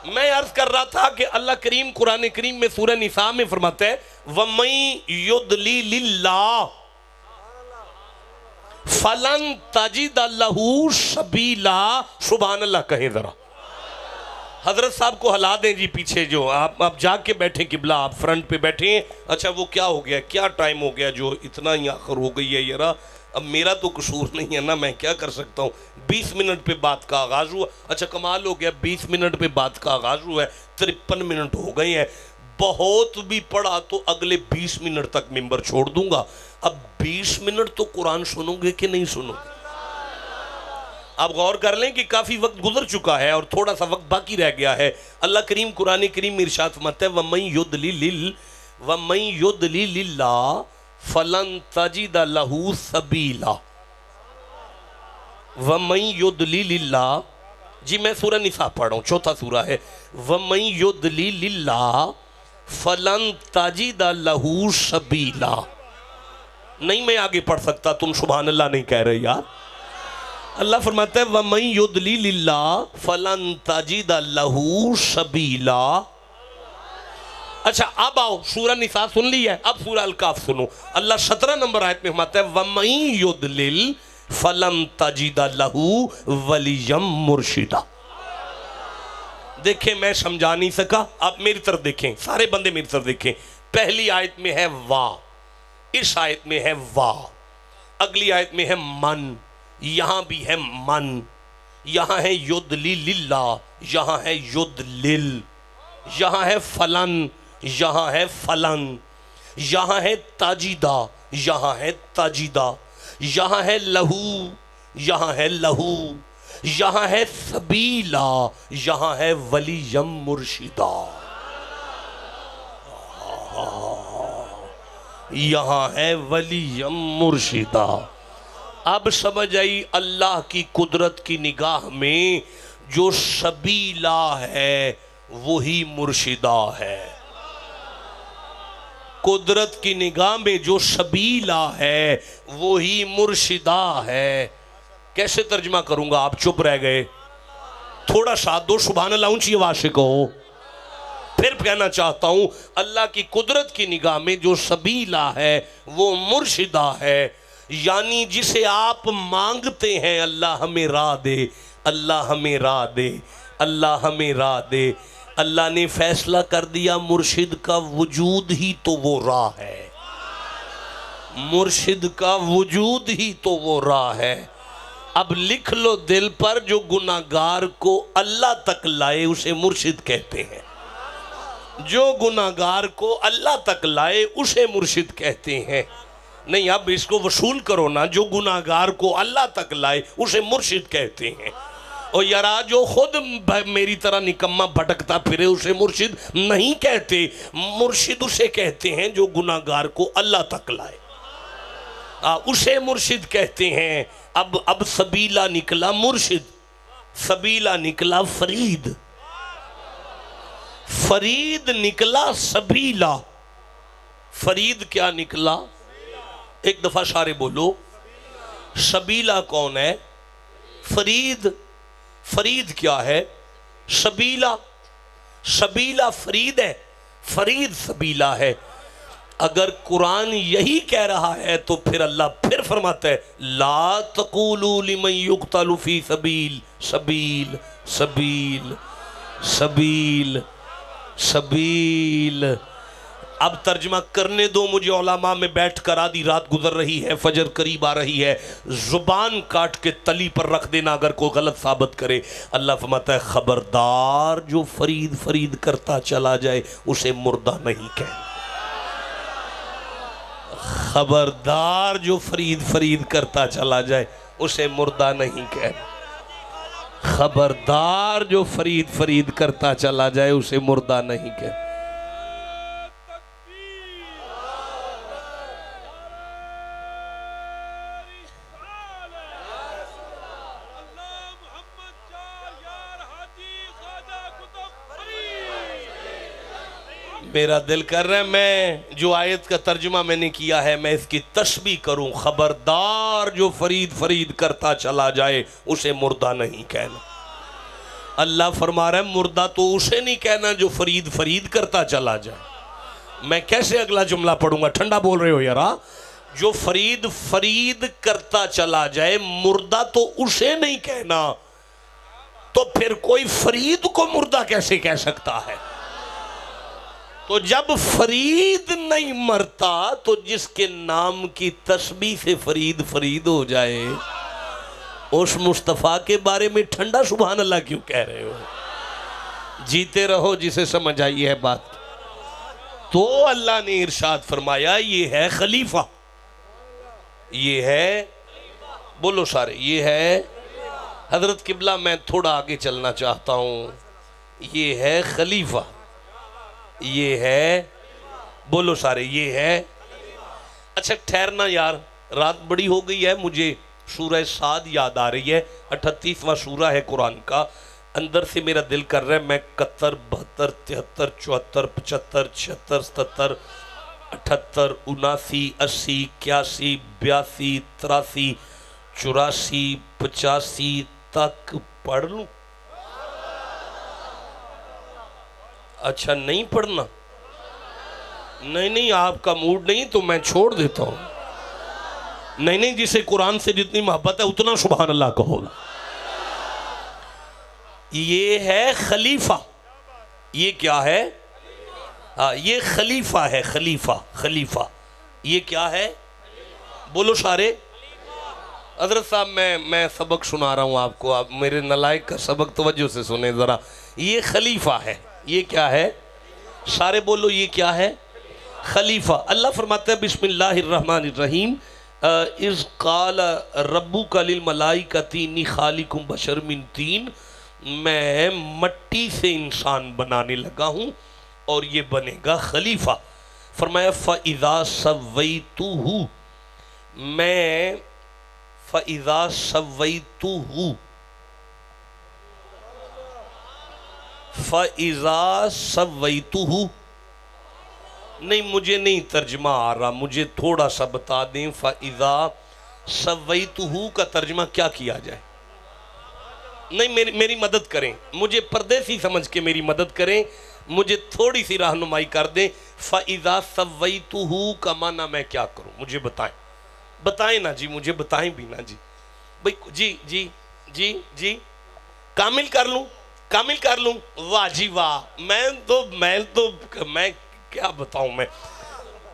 میں عرض کر رہا تھا کہ اللہ کریم قرآن کریم میں سورہ نساء میں فرماتا ہے وَمَن يُضْلِلِ اللَّهُ فَلَن تَجِدَ لَهُ سَبِيلًا۔ سبحان اللہ کہیں ذرا۔ حضرت صاحب کو ہلا دیں جی پیچھے، جو آپ جا کے بیٹھیں، قبلہ آپ فرنٹ پہ بیٹھیں۔ اچھا وہ کیا ہو گیا، کیا ٹائم ہو گیا جو اتنا ہی آخر ہو گئی ہے یارا؟ اب میرا تو قصور نہیں ہے نا، میں کیا کر سکتا ہوں؟ 20 منٹ پہ بات کا آغاز ہوا۔ اچھا کمال ہو گیا، 20 منٹ پہ بات کا آغاز ہوا ہے، 53 منٹ ہو گئے ہیں۔ بہت بھی پڑھا تو اگلے 20 منٹ تک ممبر چھوڑ دوں گا۔ اب 20 منٹ تو قرآن سنو گے کہ نہیں سنو گے؟ آپ غور کر لیں کہ کافی وقت گزر چکا ہے اور تھوڑا سا وقت باقی رہ گیا ہے۔ اللہ کریم قرآن کریم میں ارشاد فرماتا ہے وَمَن يُضْلِلِ اللَّهُ فَلَن تَجِدَ لَهُ سَبِيلًا۔ وَمَن يُضْلِلِ اللَّهُ، جی میں سورہ نساء پڑھ رہا ہوں، چوتھا سورہ ہے۔ وَمَن يُضْلِلِ اللَّهُ فَلَن تَجِدَ لَهُ سَبِيلًا۔ نہیں میں آگے پڑھ سکتا، تم سبحان اللہ نہیں کہہ رہے یار۔ اللہ فرماتا ہے وَمَن يُضْلِلِ اللَّهُ فَلَن تَجِدَ لَهُ سَبِيلًا۔ اچھا اب آؤ، سورہ نساء سن لی ہے، اب سورہ الکاف سنو۔ اللہ 17 نمبر آیت میں فرماتا ہے وَمَن يُضْلِلْ فَلَن تَجِدَ لَهُ وَلِيًّا مُرْشِدًا۔ دیکھیں میں سمجھا نہیں سکا، آپ میری طرف دیکھیں، سارے بندے میری طرف دیکھیں۔ پہلی آیت میں ہے وا، اس آیت میں ہے وا، اگلی آیت میں ہے من، یہاں بھی ہے من، یہاں ہے یُضْلِلِ اللَّهُ، یہاں ہے یُضْلِل، یہاں ہے فلن، یہاں ہے فلن، یہاں ہے تاجیدہ، یہاں ہے تاجیدہ، یہاں ہے لہو، یہاں ہے لہو، یہاں ہے سبیلا، یہاں ہے ولیم مرشدہ، یہاں ہے ولیم مرشدہ۔ اب سمجھ آئی اللہ کی قدرت کی نگاہ میں جو سبیلا ہے وہی مرشدہ ہے۔ قدرت کی نگاہ میں جو سبیلا ہے وہی مرشدہ ہے۔ کیسے ترجمہ کروں گا؟ آپ چپ رہ گئے، تھوڑا سا دو سبحان اللہ اونچی آواز سے کہو۔ پھر کہنا چاہتا ہوں اللہ کی قدرت کی نگاہ میں جو سبیلا ہے وہ مرشدہ ہے، یعنی جسے آپ مانگتے ہیں اللہ ہمیں راہ دے، اللہ ہمیں راہ دے، اللہ ہمیں راہ دے۔ اللہ نے فیصلہ کر دیا مرشد کا وجود ہی تو وہ راہ ہے، مرشد کا وجود ہی تو وہ راہ ہے۔ اب لکھ لو دل پر، جو گناہگار کو اللہ تک لائے اسے مرشد کہتے ہیں، جو گناہگار کو اللہ تک لائے اسے مرشد کہتے ہیں۔ نہیں اب اس کو وصول کرو نا، جو گناہگار کو اللہ تک لائے اسے مرشد کہتے ہیں۔ اور یارا جو خود میری طرح نکمہ بھٹکتا پھرے اسے مرشد نہیں کہتے، مرشد اسے کہتے ہیں جو گناہگار کو اللہ تک لائے، اسے مرشد کہتے ہیں۔ اب سبیلا نکلا مرشد، سبیلا نکلا فرید، فرید نکلا سبیلا۔ فرید کیا نکلا؟ ایک دفعہ سارے بولو، سبیلا کون ہے؟ فرید۔ فرید کیا ہے؟ سبیلا۔ سبیلا فرید ہے، فرید سبیلا ہے۔ اگر قرآن یہی کہہ رہا ہے تو پھر اللہ پھر فرماتا ہے لا تقولوا لمن يقتل فی سبیل، سبیل سبیل سبیل سبیل۔ اب ترجمہ کرنے دو مجھے، علماء میں بیٹھ کر آدھی رات گزر رہی ہے، فجر قریب آ رہی ہے، زبان کاٹ کے تلی پر رکھ دینا اگر کوئی غلط ثابت کرے۔ اللہ فرماتا ہے خبردار جو فرید فرید کرتا چلا جائے اسے مردہ نہیں کہنا، خبردار جو فرید فرید کرتا چلا جائے اسے مردہ نہیں کہنا، خبردار جو فرید فرید کرتا چلا جائے اسے مردہ نہیں کہنا۔ میرا دل کر رہا ہے میں جو آیت کا ترجمہ میں نے کیا ہے میں اس کی تشبیہ کروں، خبردار جو فرید فرید کرتا چلا جائے اسے مردہ نہیں کہنا۔ اللہ فرما رہا ہے مردہ تو اسے نہیں کہنا جو فرید فرید کرتا چلا جائے۔ میں کیسے اگلا جملہ پڑھوں گا؟ ٹھنڈا بول رہے ہو یارا؟ جو فرید فرید کرتا چلا جائے مردہ تو اسے نہیں کہنا، تو پھر کوئی فرید کو مردہ کیسے کہہ سکتا ہے؟ تو جب فرید نہیں مرتا تو جس کے نام کی تسبیح سے فرید فرید ہو جائے اس مصطفیٰ کے بارے میں ٹھنڈا سبحان اللہ کیوں کہہ رہے ہو؟ جیتے رہو جسے سمجھ آئی ہے بات۔ تو اللہ نے ارشاد فرمایا یہ ہے خلیفہ، یہ ہے، بولو سارے، یہ ہے حضرت قبلہ۔ میں تھوڑا آگے چلنا چاہتا ہوں، یہ ہے خلیفہ، یہ ہے، بولو سارے، یہ ہے۔ اچھا ٹھہرنا یار، رات بڑی ہو گئی ہے، مجھے سورہ صاد یاد آ رہی ہے، 38واں سورہ ہے قرآن کا۔ اندر سے میرا دل کر رہا ہے میں 71 72 73 74 75 76 77 78 79 80 81 82 83 84 85 تک پڑھ لوں؟ اچھا نہیں پڑھنا؟ نہیں آپ کا موڈ نہیں تو میں چھوڑ دیتا ہوں۔ نہیں جسے قرآن سے جتنی محبت ہے اتنا سبحان اللہ کہو۔ یہ ہے خلیفہ، یہ کیا ہے؟ یہ خلیفہ ہے، خلیفہ خلیفہ یہ کیا ہے؟ بولو سارے۔ حضرت صاحب میں سبق سنا رہا ہوں آپ کو، آپ میرے نلائق کا سبق توجہ سے سنیں ذرا۔ یہ خلیفہ ہے، یہ کیا ہے؟ سارے بولو یہ کیا ہے؟ خلیفہ۔ اللہ فرماتا ہے بسم اللہ الرحمن الرحیم اذ قال ربک للملائکۃ انی خالق بشر من طین، میں مٹی سے انسان بنانے لگا ہوں اور یہ بنے گا خلیفہ. فرمایا فَإِذَا سَوَّيْتُهُ، میں فَإِذَا سَوَّيْتُهُ، فَإِذَا سَوَّيْتُهُ نہیں، مجھے نہیں ترجمہ آ رہا، مجھے تھوڑا سا بتا دیں فَإِذَا سَوَّيْتُهُ کا ترجمہ کیا کیا جائے؟ نہیں، میری مدد کریں، مجھے پردیسی سمجھ کے میری مدد کریں، مجھے تھوڑی سی رہنمائی کر دیں. فَإِذَا سَوَّيْتُهُ کا معنی میں کیا کروں؟ مجھے بتائیں نا جی، مجھے بتائیں بھی نا جی بھئی. جی کامل کر لوں. واہ جی واہ، میں کیا بتاؤں میں.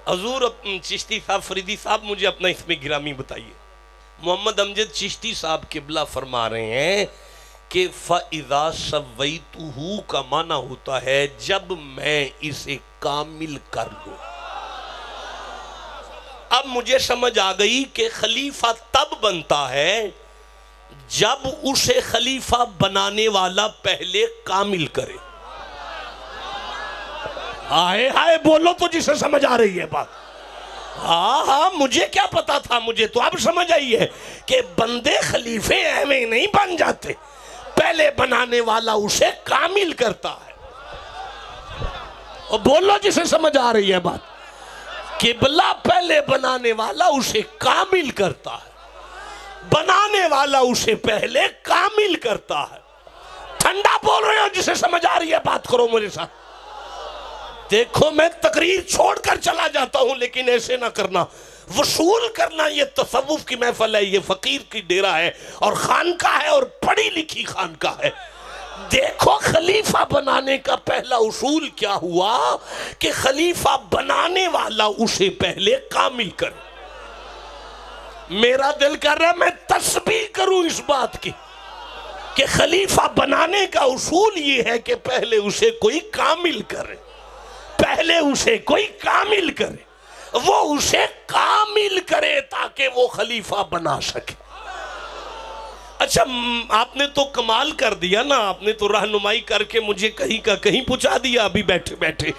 حضور چشتی صاحب، فریدی صاحب، مجھے اپنا اس میں گرامی بتائیے. محمد امجد چشتی صاحب قبلہ فرما رہے ہیں کہ فَإِذَا سَوَّيْتُهُ کا معنی ہوتا ہے جب میں اسے کامل کر لوں. اب مجھے سمجھ آ گئی کہ خلیفہ تب بنتا ہے جب اسے خلیفہ بنانے والا پہلے کامل کرے. ہائے ہائے بولو تو جسے سمجھ آ رہی ہے بات. ہاں مجھے کیا پتا تھا، مجھے تو اب سمجھ آئی ہے کہ بندے خلیفے ایویں نہیں بن جاتے، پہلے بنانے والا اسے کامل کرتا ہے. اور بولو جسے سمجھ آ رہی ہے بات. قبلہ پہلے بنانے والا اسے کامل کرتا ہے، بنانے والا اسے پہلے کامل کرتا ہے. ٹھنڈا بول رہے ہو جسے سمجھ آ رہی ہے بات کرو میرے ساتھ. دیکھو میں تقریر چھوڑ کر چلا جاتا ہوں لیکن ایسے نہ کرنا. وصول کرنا یہ تصوف کی محفل ہے، یہ فقیر کی ڈیرہ ہے اور خانقاہ ہے اور پڑھی لکھی خانقاہ ہے. دیکھو خلیفہ بنانے کا پہلا اصول کیا ہوا کہ خلیفہ بنانے والا اسے پہلے کامل کرے. میرا دل کر رہا ہے میں تسبیح کروں اس بات کی کہ خلیفہ بنانے کا اصول یہ ہے کہ پہلے اسے کوئی کامل کرے، پہلے اسے کوئی کامل کرے، وہ اسے کامل کرے تاکہ وہ خلیفہ بنا سکے. اچھا آپ نے تو کمال کر دیا نا، آپ نے تو رہنمائی کر کے مجھے کہیں کا کہیں پہنچا دیا ابھی بیٹھے بیٹھے.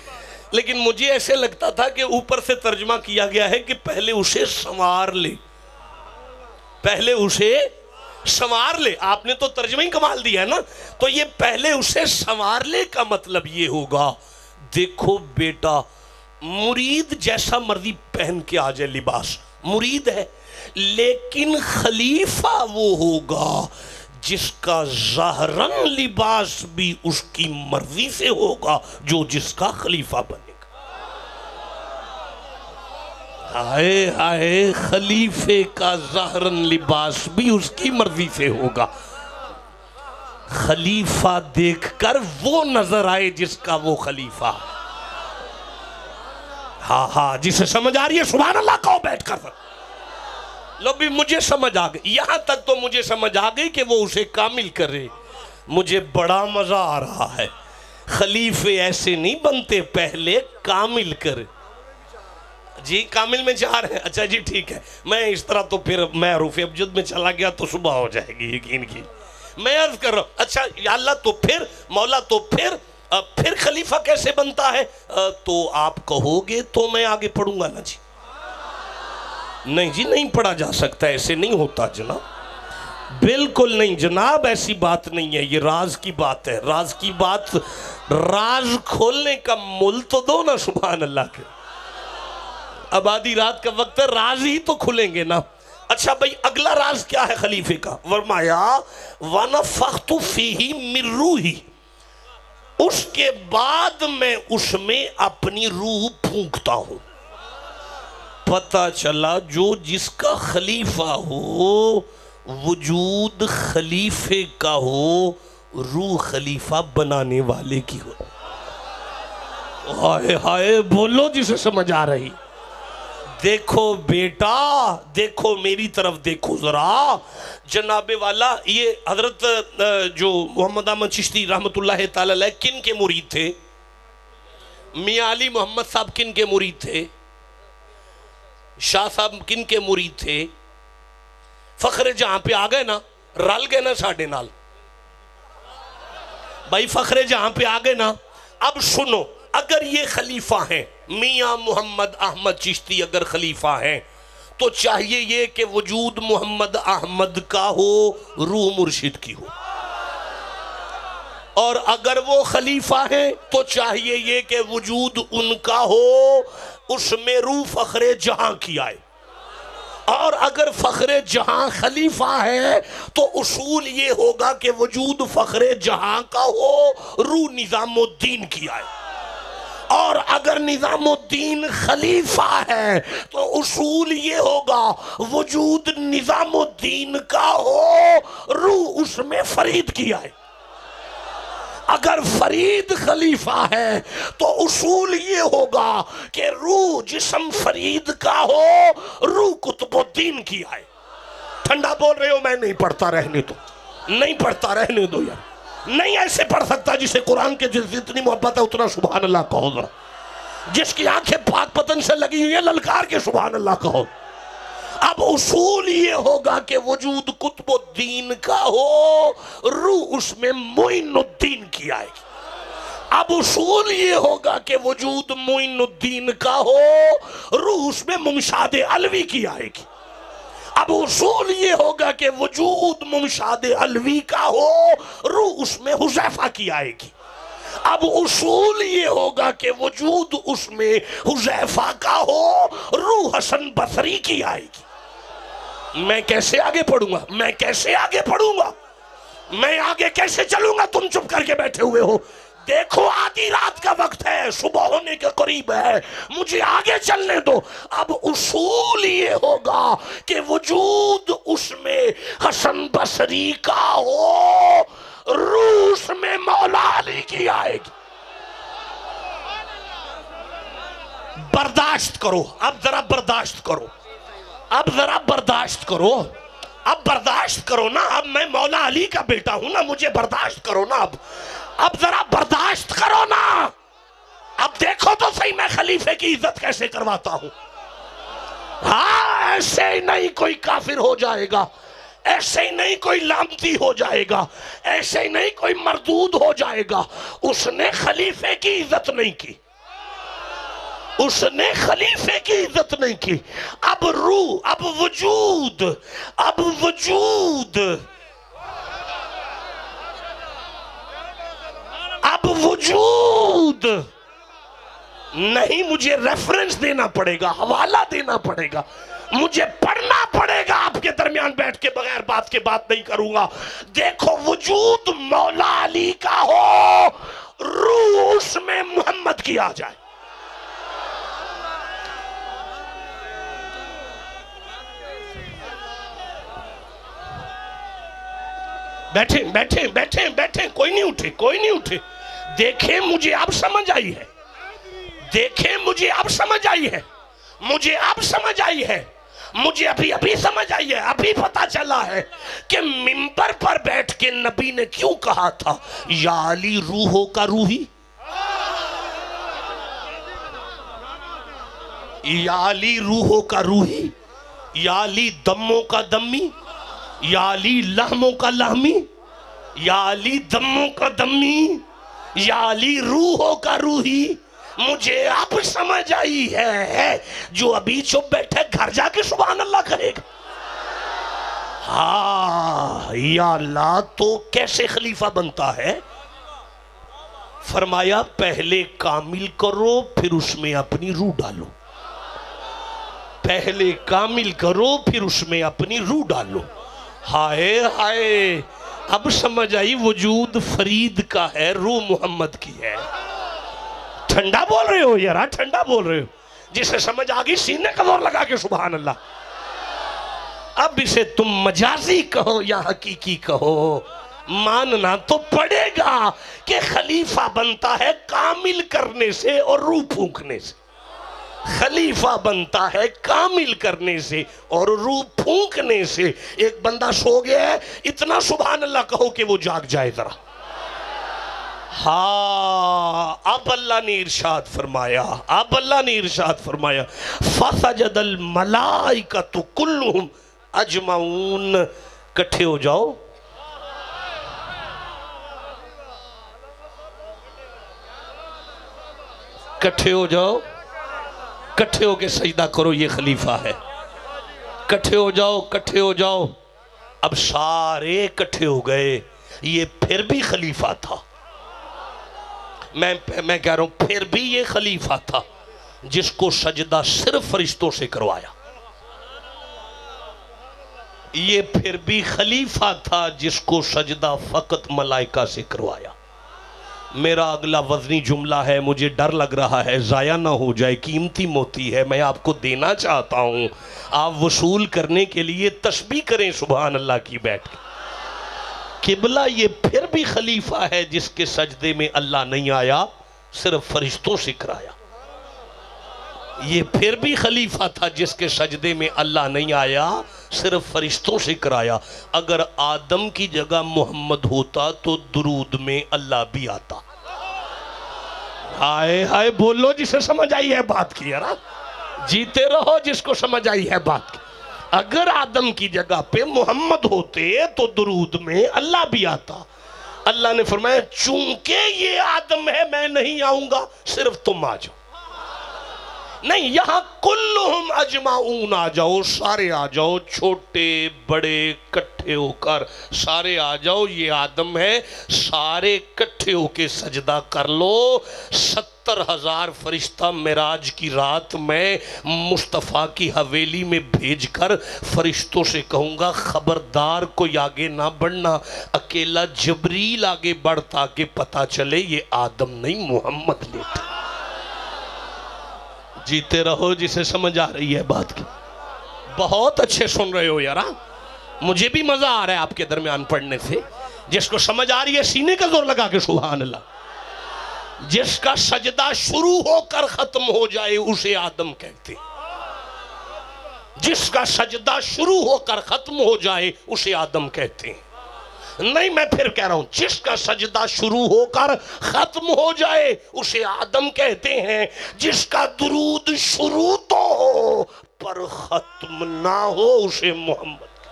لیکن مجھے ایسے لگتا تھا کہ اوپر سے ترجمہ کیا گیا ہے کہ پہلے اسے سنوار لے، پہلے اسے سنوار لے. آپ نے تو ترجمہ ہی کمال دیا ہے نا. تو یہ پہلے اسے سنوار لے کا مطلب یہ ہوگا، دیکھو بیٹا مرید جیسا مرضی پہن کے آ جائے لباس، مرید ہے، لیکن خلیفہ وہ ہوگا جس کا ظاہراً لباس بھی اس کی مرضی سے ہوگا جو جس کا خلیفہ بنے گا. ہائے ہائے، خلیفے کا ظاہراً لباس بھی اس کی مرضی سے ہوگا. خلیفہ دیکھ کر وہ نظر آئے جس کا وہ خلیفہ. ہاں جسے سمجھ آ رہی ہے سبحان اللہ کہو بیٹھ کر. لو بھی مجھے سمجھ آ گئی، یہاں تک تو مجھے سمجھ آ گئی کہ وہ اسے کامل کرے. مجھے بڑا مزہ آ رہا ہے. خلیفے ایسے نہیں بنتے، پہلے کامل کرے. جی کامل میں جا رہے ہیں، اچھا جی ٹھیک ہے. میں اس طرح تو پھر میں حروف ابجد میں چلا گیا تو صبح ہو جائے گی یقین کی. میں عرض کر رہا ہوں اچھا یا اللہ تو پھر مولا تو پھر خلیفہ کیسے بنتا ہے؟ تو آپ کہو گے تو میں آگے پڑھوں گا نا جی. نہیں جی نہیں پڑھا جا سکتا، ایسے نہیں ہوتا جناب، بالکل نہیں جناب، ایسی بات نہیں ہے. یہ راز کی بات ہے، راز کی بات، راز کھولنے کا مول تو دو نا سبحان اللہ کے. اب آدھی رات کا وقت ہے، راز ہی تو کھلیں گے نا. اچھا بھئی اگلا راز کیا ہے خلیفے کا؟ فرمایا وَنَفَخْتُ فِيهِ مِن رُوحِي، اس کے بعد میں اس میں اپنی روح پھونکتا ہوں. پتہ چلا جو جس کا خلیفہ ہو، وجود خلیفے کا ہو، روح خلیفہ بنانے والے کی ہو. ہائے ہائے بولو جسے سمجھ آ رہی. دیکھو بیٹا، دیکھو میری طرف دیکھو ذرا جناب والا. یہ حضرت جو محمد احمد چشتی رحمت اللہ تعالی علیہ کن کے مرید تھے؟ میاں علی محمد صاحب کن کے مرید تھے؟ شاہ صاحب کن کے مرید تھے؟ فخر جہاں پہ آ گئے نا، رل گئے نا ساڑھے نال بھائی، فخر جہاں پہ آ گئے نا۔ اب سنو، اگر یہ خلیفہ ہیں، میاں محمد احمد چشتی اگر خلیفہ ہیں تو چاہیے یہ کہ وجود محمد احمد کا ہو، روح مرشد کی ہو، اور اگر وہ خلیفہ ہیں تو چاہیے یہ کہ وجود ان کا ہو، اس میں روح فخر جہاں کی آئے۔ اور اگر فخر جہاں خلیفہ ہے تو اصول یہ ہوگا کہ وجود فخر جہاں کا ہو، روح نظام الدین کی آئے۔ اور اگر نظام الدین خلیفہ ہے تو اصول یہ ہوگا وجود نظام الدین کا ہو، روح اس میں فرید کی آئے۔ اگر فرید خلیفہ ہے تو اصول یہ ہوگا کہ روح جسم فرید کا ہو، روح قطب الدین کی آئے۔ ٹھنڈا بول رہے ہو؟ میں نہیں پڑھتا، رہنے دو، نہیں پڑھتا، رہنے دو یار۔ نہیں ایسے پڑھ سکتا جسے قرآن کے جتنی محبت ہے اتنا سبحان اللہ کہو ذرا۔ جس کی آنکھیں پاک پتن سے لگی ہوئی ہیں للکار کے سبحان اللہ کہو۔ اب اصول یہ ہوگا کہ وجود قطب الدین کا ہو، روح اس میں معین الدین کی آئے گی۔ اب اصول یہ ہوگا کہ وجود معین الدین کا ہو، روح اس میں ممشاد علوی کی آئے گی۔ اب اصول یہ ہوگا کہ وجود ممشاد علوی کا ہو، روح اس میں حذیفہ کی آئے گی۔ اب اصول یہ ہوگا کہ وجود اس میں حذیفہ کا ہو، روح حسن بصری کی آئے گی۔ میں کیسے آگے پڑھوں گا؟ میں کیسے آگے پڑھوں گا؟ میں آگے کیسے چلوں گا؟ تم چپ کر کے بیٹھے ہوئے ہو۔ دیکھو آدھی رات کا وقت ہے، صبح ہونے کے قریب ہے، مجھے آگے چلنے دو۔ اب اصول یہ ہوگا کہ وجود اس میں حسن بصری کا ہو، روح اس میں مولا علی کی آئے گی۔ برداشت کرو، اب ذرا برداشت کرو، اب ذرا برداشت کرو، اب برداشت کرو نا۔ اب میں مولا علی کا بیٹا ہوں نا، مجھے برداشت کرو نا۔ اب ذرا برداشت کرو نا۔ اب دیکھو تو صحیح میں خلیفے کی عزت کیسے کرواتا ہوں۔ ہاں، ایسے ہی نہیں کوئی کافر ہو جائے گا، ایسے ہی نہیں کوئی لعنتی ہو جائے گا، ایسے ہی نہیں کوئی مردود ہو جائے گا۔ اس نے خلیفے کی عزت نہیں کی، اس نے خلیفے کی عزت نہیں کی۔ اب روح، اب وجود، اب وجود، اب وجود نہیں، مجھے ریفرنس دینا پڑے گا، حوالہ دینا پڑے گا، مجھے پڑھنا پڑے گا۔ آپ کے درمیان بیٹھ کے بغیر بات کے بات نہیں کروں گا۔ دیکھو وجود مولا علی کا ہو، روح اس میں محمد کی آ جائے۔ بیٹھیں بیٹھیں بیٹھیں بیٹھیں، کوئی نہیں اٹھے، کوئی نہیں اٹھے۔ دیکھیں مجھے اب سمجھ آئی ہے، دیکھیں مجھے اب سمجھ آئی ہے، مجھے اب سمجھ آئی ہے، مجھے ابھی سمجھ آئی ہے، ابھی پتا چلا ہے کہ منبر پر بیٹھ کے نبی نے کیوں کہا تھا یا علی روحوں کا روحی، یا علی روحوں کا روحی، یا علی دموں کا دمی، یا علی لحموں کا لحمی، یا علی دموں کا دمی، یا علی روحوں کا روحی۔ مجھے اب سمجھ آئی ہے، جو ابھی چپ بیٹھے گھر جا کے سبحان اللہ کرے گا۔ ہاں، یا اللہ تو کیسے خلیفہ بنتا ہے؟ فرمایا پہلے کامل کرو پھر اس میں اپنی روح ڈالو، پہلے کامل کرو پھر اس میں اپنی روح ڈالو۔ ہائے ہائے، اب سمجھ آئی وجود فرید کا ہے، روح محمد کی ہے۔ ٹھنڈا بول رہے ہو یار، ٹھنڈا بول رہے ہو؟ جسے سمجھ آگئی سینے کا زور لگا کے سبحان اللہ۔ اب اسے تم مجازی کہو یا حقیقی کہو، ماننا تو پڑے گا کہ خلیفہ بنتا ہے کامل کرنے سے اور روح پھونکنے سے۔ خلیفہ بنتا ہے کامل کرنے سے اور روح پھونکنے سے۔ ایک بندہ سو گیا ہے، اتنا سبحان اللہ کہو کہ وہ جاگ جائے ذرا۔ ہاں اب اللہ نے ارشاد فرمایا فسجد الملائکۃ کلہم اجمعون. کٹھے ہو جاؤ، کٹھے ہو جاؤ، کٹھے ہو کے سجدہ کرو، یہ خلیفہ ہے. کٹھے ہو جاؤ، کٹھے ہو جاؤ. اب سارے کٹھے ہو گئے. یہ پھر بھی خلیفہ تھا، میں کہہ رہا ہوں پھر بھی یہ خلیفہ تھا جس کو سجدہ صرف فرشتوں سے کروایا. یہ پھر بھی خلیفہ تھا جس کو سجدہ فقط ملائکہ سے کروایا. میرا اگلا وزنی جملہ ہے، مجھے ڈر لگ رہا ہے ضائع نہ ہو جائے، قیمتی موتی ہے، میں آپ کو دینا چاہتا ہوں. آپ وصول کرنے کے لیے تسبیح کریں سبحان اللہ کی بیٹھ کے. قبلہ یہ پھر بھی خلیفہ ہے جس کے سجدے میں اللہ نہیں آیا، صرف فرشتوں سے کرایا. یہ پھر بھی خلیفہ تھا جس کے سجدے میں اللہ نہیں آیا، صرف فرشتوں سے کرایا. اگر آدم کی جگہ محمد ہوتا تو درود میں اللہ بھی آتا. ہائے ہائے بولو جسے سمجھ آئی ہے بات کی. یار جیتے رہو جس کو سمجھ آئی ہے بات کی. اگر آدم کی جگہ پہ محمد ہوتے تو درود میں اللہ بھی آتا. اللہ نے فرمایا چونکہ یہ آدم ہے میں نہیں آؤں گا، صرف تم آ جاؤ. نہیں، یہاں کلہم اجمعون آ جاؤ، سارے آ جاؤ، چھوٹے بڑے کٹھے ہو کر سارے آ جاؤ. یہ آدم ہے، سارے کٹھے ہو کے سجدہ کر لو. 70,000 فرشتہ معراج کی رات میں مصطفیٰ کی حویلی میں بھیج کر فرشتوں سے کہوں گا خبردار کوئی آگے نہ بڑھنا، اکیلا جبریل آگے بڑھ تاکہ پتہ چلے یہ آدم نہیں محمد لیتا. جیتے رہو جسے سمجھ آ رہی ہے بات کی. بہت اچھے سن رہے ہو یار، مجھے بھی مزہ آ رہا ہے آپ کے درمیان پڑھنے سے. جس کو سمجھ آ رہی ہے سینے کا زور لگا کے سبحان اللہ. جس کا سجدہ شروع ہو کر ختم ہو جائے اسے آدم کہتے. جس کا سجدہ شروع ہو کر ختم ہو جائے اسے آدم کہتے ہیں. نہیں، میں پھر کہہ رہا ہوں جس کا سجدہ شروع ہو کر ختم ہو جائے اسے آدم کہتے ہیں. جس کا درود شروع تو ہو پر ختم نہ ہو اسے محمد.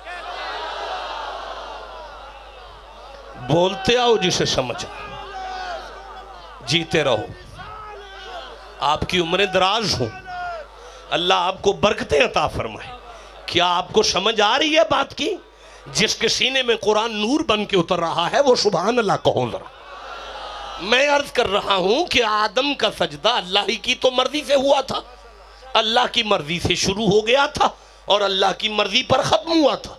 بولتے آؤ جسے سمجھ آئے. جیتے رہو، آپ کی عمریں دراز ہوں، اللہ آپ کو برکتیں عطا فرمائے. کیا آپ کو سمجھ آ رہی ہے بات کی؟ جس کے سینے میں قرآن نور بن کے اتر رہا ہے وہ سبحان اللہ کہو ذرا. میں عرض کر رہا ہوں کہ آدم کا سجدہ اللہ ہی کی تو مرضی سے ہوا تھا، اللہ کی مرضی سے شروع ہو گیا تھا اور اللہ کی مرضی پر ختم ہوا تھا.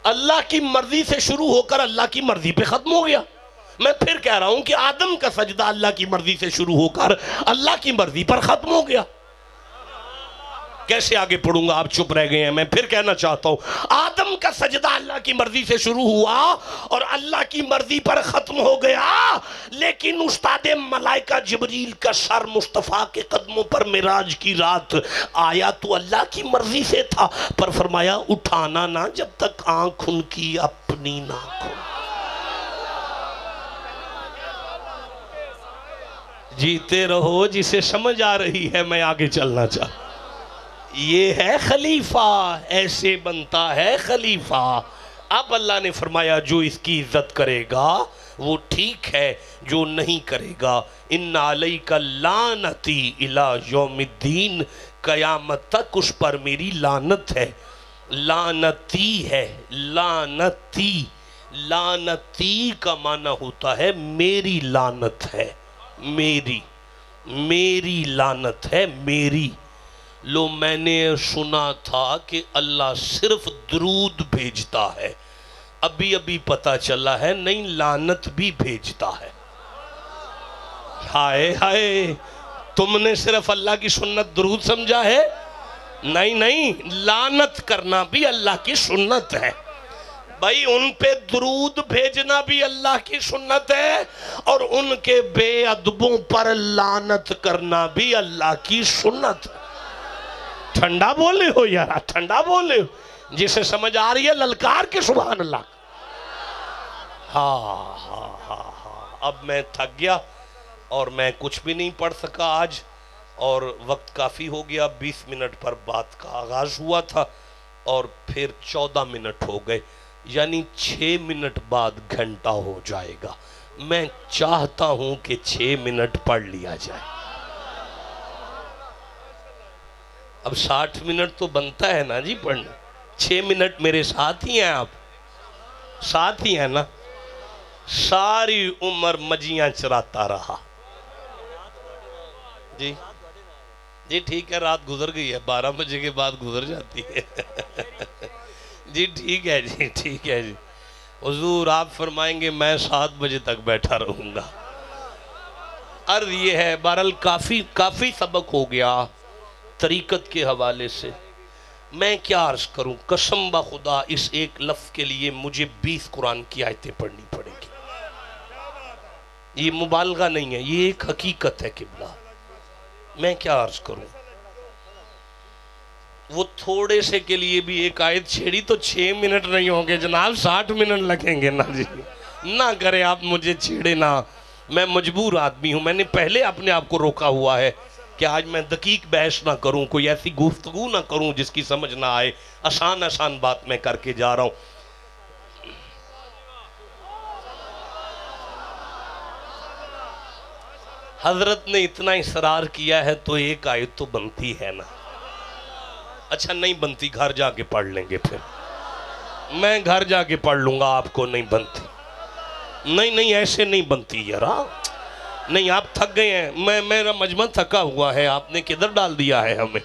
اللہ کی مرضی سے شروع ہو کر اللہ کی مرضی پہ ختم ہو گیا. میں پھر کہہ رہا ہوں کہ آدم کا سجدہ اللہ کی مرضی سے شروع ہو کر اللہ کی مرضی پر ختم ہو گیا. کیسے آگے پڑھوں گا، آپ چپ رہ گئے ہیں. میں پھر کہنا چاہتا ہوں آدم کا سجدہ اللہ کی مرضی سے شروع ہوا اور اللہ کی مرضی پر ختم ہو گیا. لیکن استاد ملائکہ جبریل کا سر مصطفیٰ کے قدموں پر معراج کی رات آیا تو اللہ کی مرضی سے تھا، پر فرمایا اٹھانا نہ جب تک آنکھ ان کی اپنی نہ کھل. جیتے رہو جسے سمجھ آ رہی ہے. میں آگے چلنا چاہتا. یہ ہے خلیفہ، ایسے بنتا ہے خلیفہ. اب اللہ نے فرمایا جو اس کی عزت کرے گا وہ ٹھیک ہے، جو نہیں کرے گا ان علیک لعنتی الی یوم الدین، قیامت تک اس پر میری لعنت ہے. لعنتی ہے، لعنتی، لعنتی کا معنی ہوتا ہے میری لعنت ہے، میری لعنت ہے، میری. لو میں نے سنا تھا کہ اللہ صرف درود بھیجتا ہے، ابھی ابھی پتہ چلا ہے نہیں لعنت بھی بھیجتا ہے. ہائے ہائے، تم نے صرف اللہ کی سنت درود سمجھا ہے؟ نہیں، لعنت کرنا بھی اللہ کی سنت ہے. بھائی ان پہ درود بھیجنا بھی اللہ کی سنت ہے اور ان کے بے ادبوں پر لعنت کرنا بھی اللہ کی سنت ہے. ٹھنڈا بولے ہو یار، ٹھنڈا بولے ہو. جسے سمجھ آ رہی ہے للکار کے سبحان اللہ. ہاں. اب میں تھک گیا اور میں کچھ بھی نہیں پڑھ سکا آج، اور وقت کافی ہو گیا، 20 منٹ پر بات کا آغاز ہوا تھا اور پھر 14 منٹ ہو گئے، یعنی 6 منٹ بعد گھنٹہ ہو جائے گا۔ میں چاہتا ہوں کہ 6 منٹ پڑھ لیا جائے۔ اب 60 منٹ تو بنتا ہے نا جی پڑھنا، 6 منٹ میرے ساتھ ہی ہیں، آپ ساتھ ہی ہیں نا؟ ساری عمر مجیاں چراتا رہا۔ جی جی ٹھیک ہے، رات گزر گئی ہے، 12 بجے کے بعد گزر جاتی ہے۔ جی ٹھیک ہے جی، ٹھیک ہے جی۔ حضور آپ فرمائیں گے میں 7 بجے تک بیٹھا رہوں گا۔ عرض یہ ہے، بہرحال کافی سبق ہو گیا طریقت کے حوالے سے۔ میں کیا عرض کروں، قسم بخدا اس ایک لفظ کے لیے مجھے 20 قرآن کی آیتیں پڑھنی پڑیں گی۔ یہ مبالغہ نہیں ہے، یہ ایک حقیقت ہے قبلہ۔ میں کیا عرض کروں، وہ تھوڑے سے کے لیے بھی ایک آیت چھیڑی تو 6 منٹ نہیں ہوں گے جناب، 60 منٹ لگیں گے نا جی۔ نہ کرے آپ مجھے چھیڑے نہ، میں مجبور آدمی ہوں۔ میں نے پہلے اپنے آپ کو روکا ہوا ہے کہ آج میں دقیق بحث نہ کروں، کوئی ایسی گفتگو نہ کروں جس کی سمجھ نہ آئے، آسان بات میں کر کے جا رہا ہوں۔ حضرت نے اتنا اصرار کیا ہے تو ایک آیت تو بنتی ہے نا۔ اچھا نہیں بنتی، گھر جا کے پڑھ لیں گے، پھر میں گھر جا کے پڑھ لوں گا، آپ کو نہیں بنتی۔ نہیں ایسے نہیں بنتی یار، نہیں آپ تھک گئے ہیں، میرا مجمع تھکا ہوا ہے، آپ نے کدھر ڈال دیا ہے ہمیں۔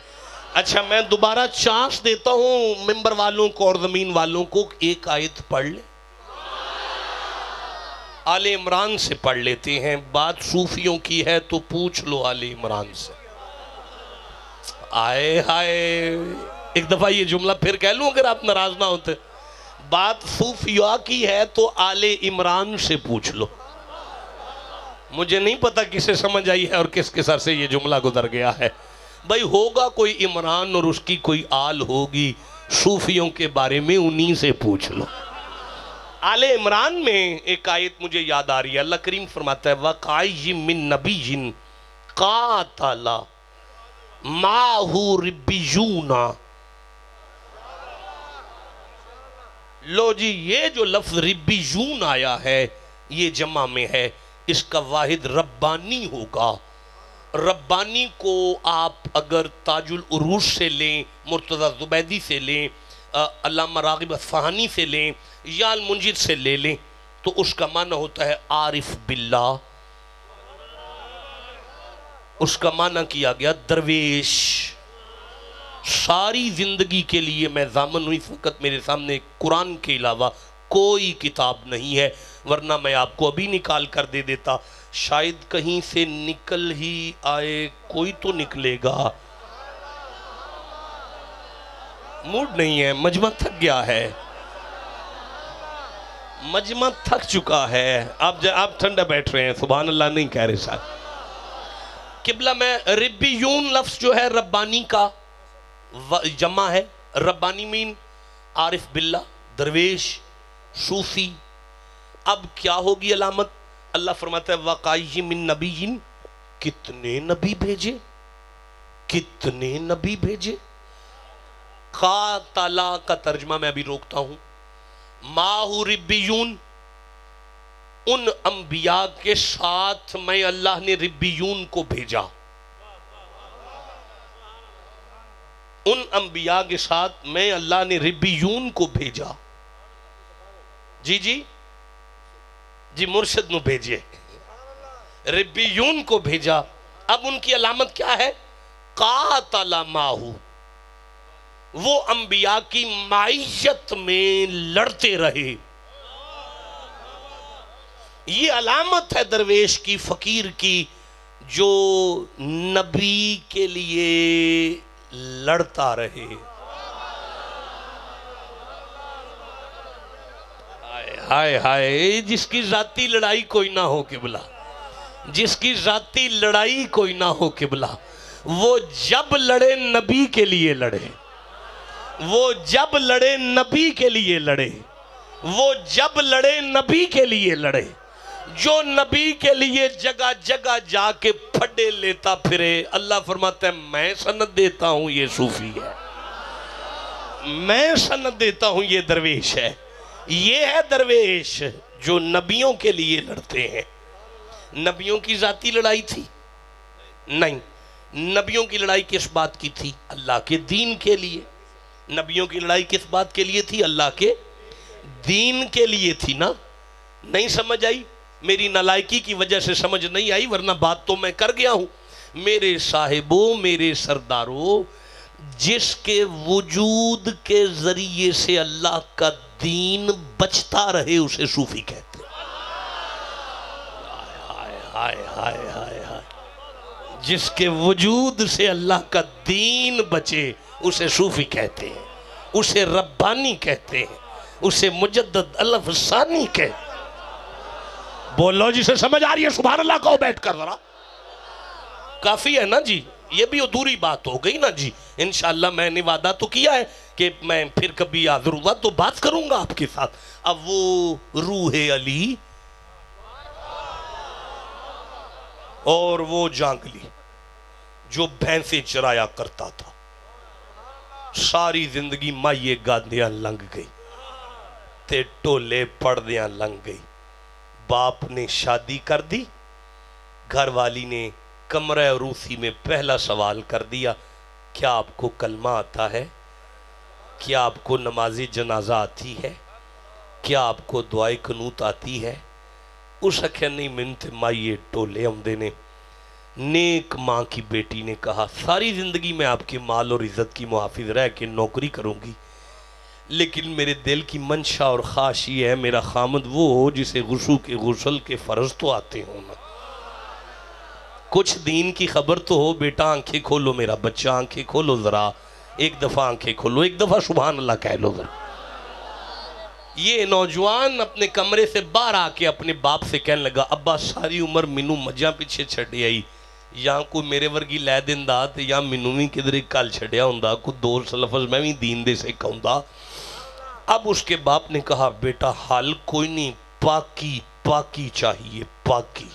اچھا میں دوبارہ چانس دیتا ہوں ممبر والوں کو اور زمین والوں کو، ایک آیت پڑھ لیں، آل عمران سے پڑھ لیتے ہیں۔ بات صوفیوں کی ہے تو پوچھ لو آل عمران سے۔ آئے ہائے، ایک دفعہ یہ جملہ پھر کہہ لوں اگر آپ ناراض نہ ہوتے، بات صوفیاء کی ہے تو آل عمران سے پوچھ لو۔ مجھے نہیں پتا کسے سمجھ آئی ہے اور کس کے سر سے یہ جملہ گزر گیا ہے۔ بھائی ہوگا کوئی عمران اور اس کی کوئی آل ہوگی، صوفیوں کے بارے میں انہی سے پوچھ لو۔ آل عمران میں ایک آیت مجھے یاد آ رہی ہے، اللہ کریم فرماتا ہے وَقَعِيٍّ مِّن نَبِيٍّ قَاتَلَ مَعَهُ رِبِّيُّونَ۔ لو جی یہ جو لفظ ربیون آیا ہے یہ جمع میں ہے، اس کا واحد ربانی ہوگا۔ ربانی کو آپ اگر تاج العروج سے لیں، مرتضی زبیدی سے لیں، علامہ راغب اصفہانی سے لیں یا المنجد سے لے لیں تو اس کا معنی ہوتا ہے عارف باللہ۔ اس کا معنی کیا گیا درویش۔ ساری زندگی کے لیے میں ضامن ہوں، اس وقت میرے سامنے قرآن کے علاوہ کوئی کتاب نہیں ہے، ورنہ میں آپ کو ابھی نکال کر دے دیتا، شاید کہیں سے نکل ہی آئے، کوئی تو نکلے گا۔ موڈ نہیں ہے، مجمع تھک گیا ہے، مجمع تھک چکا ہے۔ آپ ٹھنڈا بیٹھ رہے ہیں، سبحان اللہ نہیں کہہ رہے ساتھ۔ قبلہ میں ربیون لفظ جو ہے ربانی کا جمع ہے، ربانی مین عارف باللہ، درویش، صوفی۔ اب کیا ہوگی علامت؟ اللہ فرماتا ہے وَقَعِيٍّ مِّن نَبِيٍّ، کتنے نبی بھیجے، کتنے نبی بھیجے۔ قاتلا کا ترجمہ میں ابھی روکتا ہوں، مَعَهُ رِبِّيُّونَ، ان انبیاء کے ساتھ میں اللہ نے ربیون کو بھیجا، ان انبیاء کے ساتھ میں اللہ نے ربیون کو بھیجا۔ جی جی جی مرشد نو بھیجے، ربیون کو بھیجا۔ اب ان کی علامت کیا ہے؟ قاتل ماہو، وہ انبیاء کی معیشت میں لڑتے رہے۔ یہ علامت ہے درویش کی، فقیر کی، جو نبی کے لیے لڑتا رہے۔ ہائے ہائے، جس کی ذاتی لڑائی کوئی نہ ہو قبلہ، جس کی ذاتی لڑائی کوئی نہ ہو قبلہ، وہ جب لڑے نبی کے لیے لڑے، وہ جب لڑے نبی کے لیے لڑے، وہ جب لڑے نبی کے لیے لڑے، جو نبی کے لیے جگہ جگہ جا کے پھڈے لیتا پھرے، اللہ فرماتا ہے میں سند دیتا ہوں یہ صوفی ہے، میں سند دیتا ہوں یہ درویش ہے۔ یہ ہے درویش جو نبیوں کے لیے لڑتے ہیں۔ نبیوں کی ذاتی لڑائی تھی؟ نہیں۔ نبیوں کی لڑائی کس بات کی تھی؟ اللہ کے دین کے لیے۔ نبیوں کی لڑائی کس بات کے لیے تھی؟ اللہ کے دین کے لیے تھی نا۔ نہیں سمجھ آئی؟ میری نالائکی کی وجہ سے سمجھ نہیں آئی، ورنہ بات تو میں کر گیا ہوں۔ میرے صاحبوں، میرے سرداروں، جس کے وجود کے ذریعے سے اللہ کا دین بچتا رہے اسے صوفی کہتے ہیں۔ ہائے ہائے ہائے ہائے، جس کے وجود سے اللہ کا دین بچے اسے صوفی کہتے ہیں، اسے ربانی کہتے ہیں، اسے مجدد الفسانی کہتے ہیں۔ بولو جسے سمجھ آ رہی ہے سبحان اللہ کہو بیٹھ کر ذرا۔ کافی ہے نا جی، یہ بھی ادھوری بات ہو گئی نا جی۔ انشاءاللہ میں نے وعدہ تو کیا ہے کہ میں پھر کبھی حاضر ہوا تو بات کروں گا آپ کے ساتھ۔ اب وہ روح علی اور وہ جانگلی جو بھینسیں چرایا کرتا تھا، ساری زندگی مائیے گادیاں لنگ گئی تے ٹولے پردیاں لنگ گئی۔ باپ نے شادی کر دی، گھر والی نے کمرہ عروسی میں پہلا سوال کر دیا، کیا آپ کو کلمہ آتا ہے؟ کیا آپ کو نماز جنازہ آتی ہے؟ کیا آپ کو دعائے قنوت آتی ہے؟ اس اکھے نہیں منت مائیے ٹولے آمدے نے۔ نیک ماں کی بیٹی نے کہا ساری زندگی میں آپ کے مال اور عزت کی محافظ رہ کے نوکری کروں گی، لیکن میرے دل کی منشا اور خواہش یہ ہے میرا خامد وہ ہو جسے غسل کے فرض تو آتے ہوں نا، کچھ دین کی خبر تو ہو۔ بیٹا آنکھیں کھولو، میرا بچہ آنکھیں کھولو ذرا، ایک دفعہ آنکھیں کھولو، ایک دفعہ سبحان اللہ کہہ لو ذرا۔ یہ نوجوان اپنے کمرے سے باہر آ کے اپنے باپ سے کہنے لگا، ابا ساری عمر مینوں مجھاں پیچھے چھڑے آئی، یا کوئی میرے ورگی لے دیندا تے یا مینوں بھی کدھر کل چھڑیا ہوندا، کوئی دو لفظ میں بھی دین دے سے کہوندا۔ اب اس کے باپ نے کہا بیٹا حال کوئی نہیں، پاکی پاکی چاہیے، پاکی۔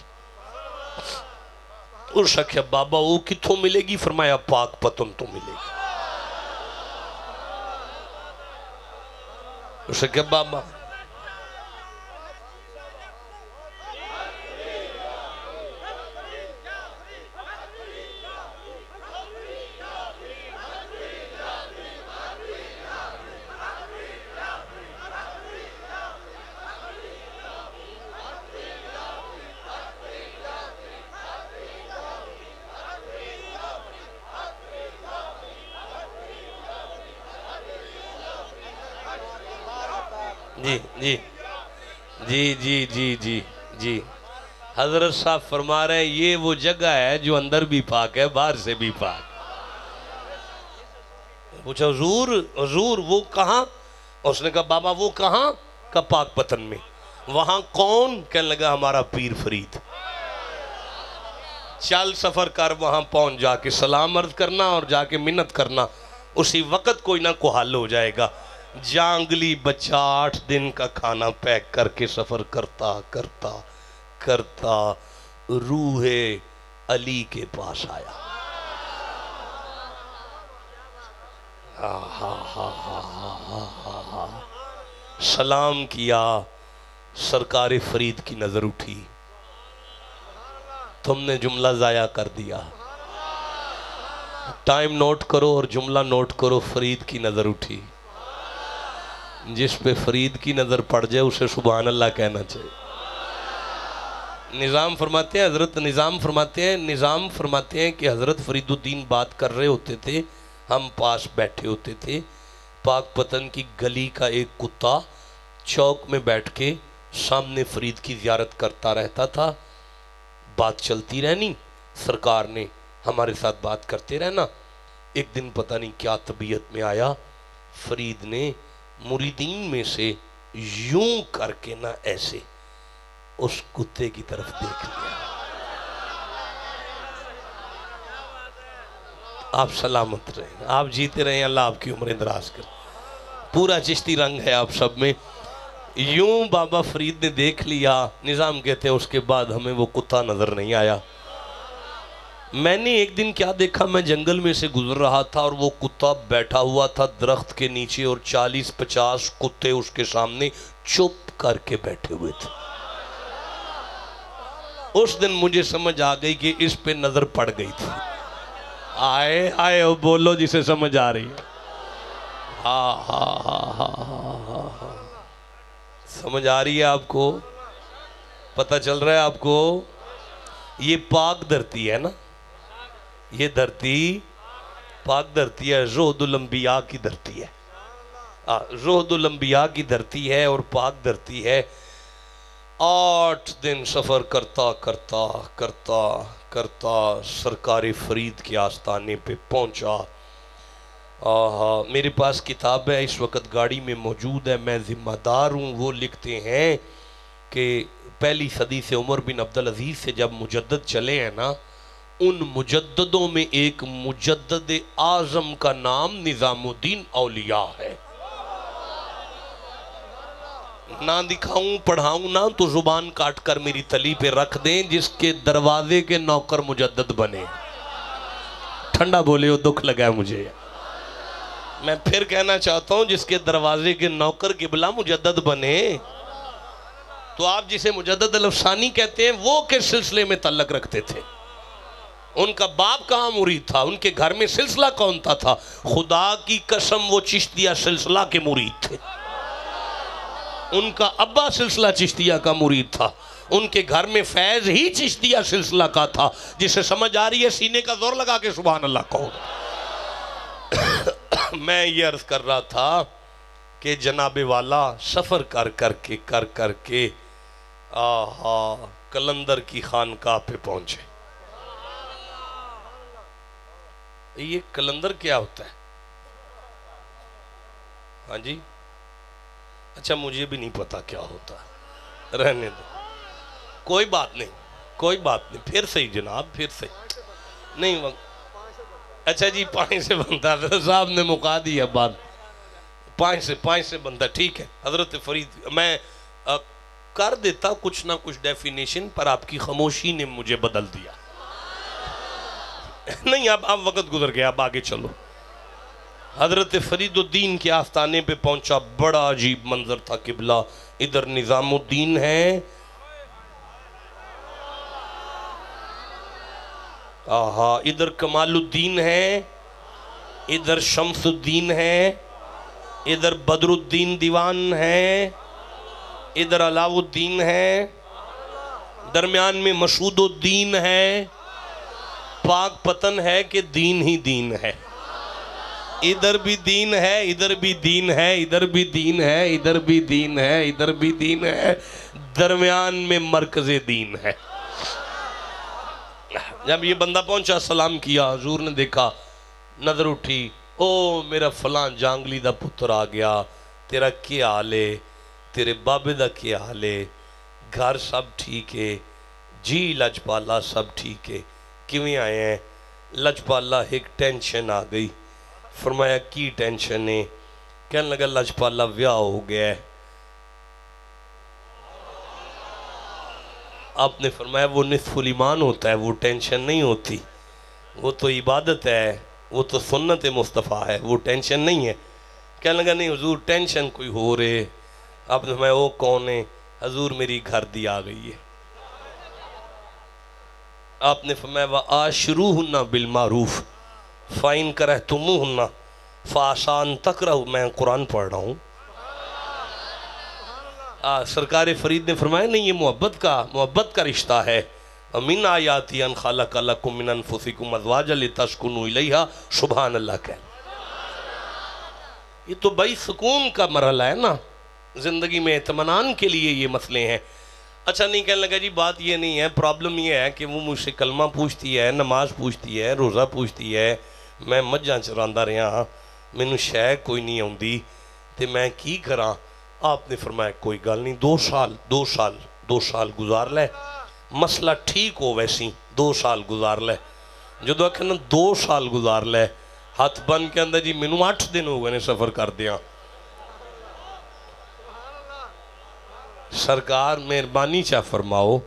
اس اکھے بابا وہ کتھوں ملے گی؟ فرمایا پاک پتن تو ملے گی۔ اس اکھے بابا جی حضرت صاحب فرما رہے ہیں یہ وہ جگہ ہے جو اندر بھی پاک ہے باہر سے بھی پاک۔ پوچھا حضور وہ کہاں؟ اس نے کہا بابا وہ کہاں؟ کہا پاک پتن میں۔ وہاں کون؟ کہنے لگا ہمارا پیر فرید۔ چل سفر کر وہاں پہنچ، جا کے سلام عرض کرنا اور جا کے منت کرنا، اسی وقت کوئی نہ کوئی حل ہو جائے گا۔ جانگلی بچہ 8 دن کا کھانا پیک کر کے سفر کرتا کرتا کرتا روح علی کے پاس آیا۔ سلام کیا، سرکار فرید کی نظر اٹھی، تم نے جملہ ضائع کر دیا۔ ٹائم نوٹ کرو اور جملہ نوٹ کرو، فرید کی نظر اٹھی۔ جس پہ فرید کی نظر پڑ جائے اسے سبحان اللہ کہنا چاہیے۔ نظام فرماتے ہیں کہ حضرت فرید الدین بات کر رہے ہوتے تھے، ہم پاس بیٹھے ہوتے تھے۔ پاک پتن کی گلی کا ایک کتا چوک میں بیٹھ کے سامنے فرید کی زیارت کرتا رہتا تھا۔ بات چلتی رہنی، سرکار نے ہمارے ساتھ بات کرتے رہنا۔ ایک دن پتہ نہیں کیا طبیعت میں آیا، فرید نے مریدین میں سے یوں کر کے نہ ایسے اس کتے کی طرف دیکھ لیا۔ آپ سلامت رہیں، آپ جیتے رہیں، اللہ آپ کی عمریں دراز کرے۔ پورا چشتی رنگ ہے آپ سب میں۔ یوں بابا فرید نے دیکھ لیا، نظام کہتے ہیں اس کے بعد ہمیں وہ کتا نظر نہیں آیا۔ میں نے ایک دن کیا دیکھا، میں جنگل میں سے گزر رہا تھا اور وہ کتا بیٹھا ہوا تھا درخت کے نیچے، اور 40-50 کتے اس کے سامنے چپ کر کے بیٹھے ہوئے تھے۔ اس دن مجھے سمجھ آ گئی کہ اس پہ نظر پڑ گئی تھی۔ آئے آئے بولو جسے سمجھ آ رہی ہے۔ ہاں ہاں ہاں ہاں ہاں ہاں، سمجھ آ رہی ہے آپ کو؟ پتہ چل رہا ہے آپ کو؟ یہ پاک دھرتی ہے نا، یہ دھرتی پاک دھرتی ہے، زہد الانبیاء کی دھرتی ہے، زہد الانبیاء کی دھرتی ہے اور پاک دھرتی ہے۔ 8 دن سفر کرتا کرتا کرتا کرتا سرکار فرید کے آستانے پہ پہنچا۔ میرے پاس کتاب ہے، اس وقت گاڑی میں موجود ہے، میں ذمہ دار ہوں۔ وہ لکھتے ہیں کہ پہلی صدی سے عمر بن عبدالعزیز سے جب مجدد چلے ہیں نا، ان مجددوں میں ایک مجدد اعظم کا نام نظام الدین اولیاء ہے۔ نہ دکھاؤں پڑھاؤں نہ تو زبان کاٹ کر میری تلی پہ رکھ دیں، جس کے دروازے کے نوکر مجدد بنے۔ ٹھنڈا بولے ہو، دکھ لگا ہے مجھے۔ میں پھر کہنا چاہتا ہوں، جس کے دروازے کے نوکر قبلہ مجدد بنے۔ تو آپ جسے مجدد الافسانی کہتے ہیں، وہ کس سلسلے میں تعلق رکھتے تھے؟ ان کا باپ کہاں مرید تھا؟ ان کے گھر میں سلسلہ کون تھا؟ خدا کی قسم وہ چشتیہ سلسلہ کے مرید تھے۔ ان کا ابا سلسلہ چشتیہ کا مرید تھا، ان کے گھر میں فیض ہی چشتیہ سلسلہ کا تھا۔ جسے سمجھ آ رہی ہے سینے کا زور لگا کے سبحان اللہ کہو۔ میں یہ عرض کر رہا تھا کہ جناب والا سفر کر کے قلندر کی خانقاہ پہ پہنچے۔ یہ قلندر کیا ہوتا ہے؟ ہاں جی، اچھا مجھے بھی نہیں پتا کیا ہوتا، رہنے دو، کوئی بات نہیں، کوئی بات نہیں، پھر صحیح جناب، پھر صحیح نہیں۔ اچھا جی، 5 سے بنتا ہے، صاحب نے مکا دیا بات، 5 سے بنتا، ٹھیک ہے حضرت فرید۔ میں کر دیتا کچھ نہ کچھ ڈیفینیشن، پر آپ کی خاموشی نے مجھے بدل دیا۔ نہیں، اب وقت گزر گیا، اب آگے چلو۔ حضرت فرید الدین کے آستانے پہ پہنچا، بڑا عجیب منظر تھا قبلہ۔ ادھر نظام الدین ہے، ادھر کمال الدین ہے، ادھر شمس الدین ہے، ادھر بدر الدین دیوان ہے، ادھر علاء الدین ہے، درمیان میں مشہود الدین ہے۔ پاک پتن ہے کہ دین ہی دین ہے، ادھر بھی دین ہے، ادھر بھی دین ہے، ادھر بھی دین ہے، ادھر بھی دین ہے، ادھر بھی دین ہے، درمیان میں مرکز دین ہے۔ جب یہ بندہ پہنچا، سلام کیا، حضور نے دیکھا، نظر اٹھی، او میرا فلاں جانگلی دا پتر آ گیا، تیرا کیا حال ہے؟ تیرے بابے دا کیا حال ہے؟ گھر سب ٹھیک ہے؟ جی لجپالا سب ٹھیک ہے۔ کیویں آئے ہیں؟ لجپالا ایک ٹینشن آ گئی۔ فرمایا کی ٹینشن ہے؟ کہنے لگا لجپالا ویاہ ہو گیا ہے۔ آپ نے فرمایا وہ نصف الایمان ہوتا ہے، وہ ٹینشن نہیں ہوتی، وہ تو عبادت ہے، وہ تو سنت مصطفیٰ ہے، وہ ٹینشن نہیں ہے۔ کہنے لگا نہیں حضور ٹینشن کوئی ہو رہے۔ آپ نے فرمایا وہ کون ہے؟ حضور میری گھر دی آ گئی ہے۔ آپ نے فرمایا وَآشِرُوهُنَّ بِالْمَعْرُوفِ فَإِنْ كَرَهْتُمُوهُنَّ فَعَسَىٰ أَن تَكْرَهُوا۔ میں قرآن پڑھ رہا ہوں۔ سرکار فرید نے فرمایا نہیں، یہ محبت کا رشتہ ہے۔ وَمِنْ آیَاتِهِ أَنْ خَلَقَ لَكُم مِّنْ أَنفُسِكُمْ أَزْوَاجًا لِتَسْكُنُوا إِلَيْهَا۔ سبحان اللہ کہہ، یہ تو بڑی سکون کا مرحلہ ہے نا، زندگی میں اطمینان کے لیے یہ مسئلے ہیں۔ اچھا نہیں، کہنے لگا جی بات یہ نہیں ہے، پرابلم یہ ہے کہ وہ مجھ سے کلمہ پوچھتی ہے، نماز پوچھتی ہے، روزہ پوچھتی ہے، میں مجھاں چراندا رہا، مینوں شے کوئی نہیں آؤندی، تے میں کی کراں؟ آپ نے فرمایا کوئی گل نہیں، 2 سال گزار لے، مسئلہ ٹھیک ہو ویسی 2 سال گزار لے۔ جدو آکھے نا 2 سال گزار لے، ہاتھ بن کے اندر جی مینوں 8 دن ہو گئے نے سفر کر دیاں۔ سرکار مہربانی چا فرماؤ.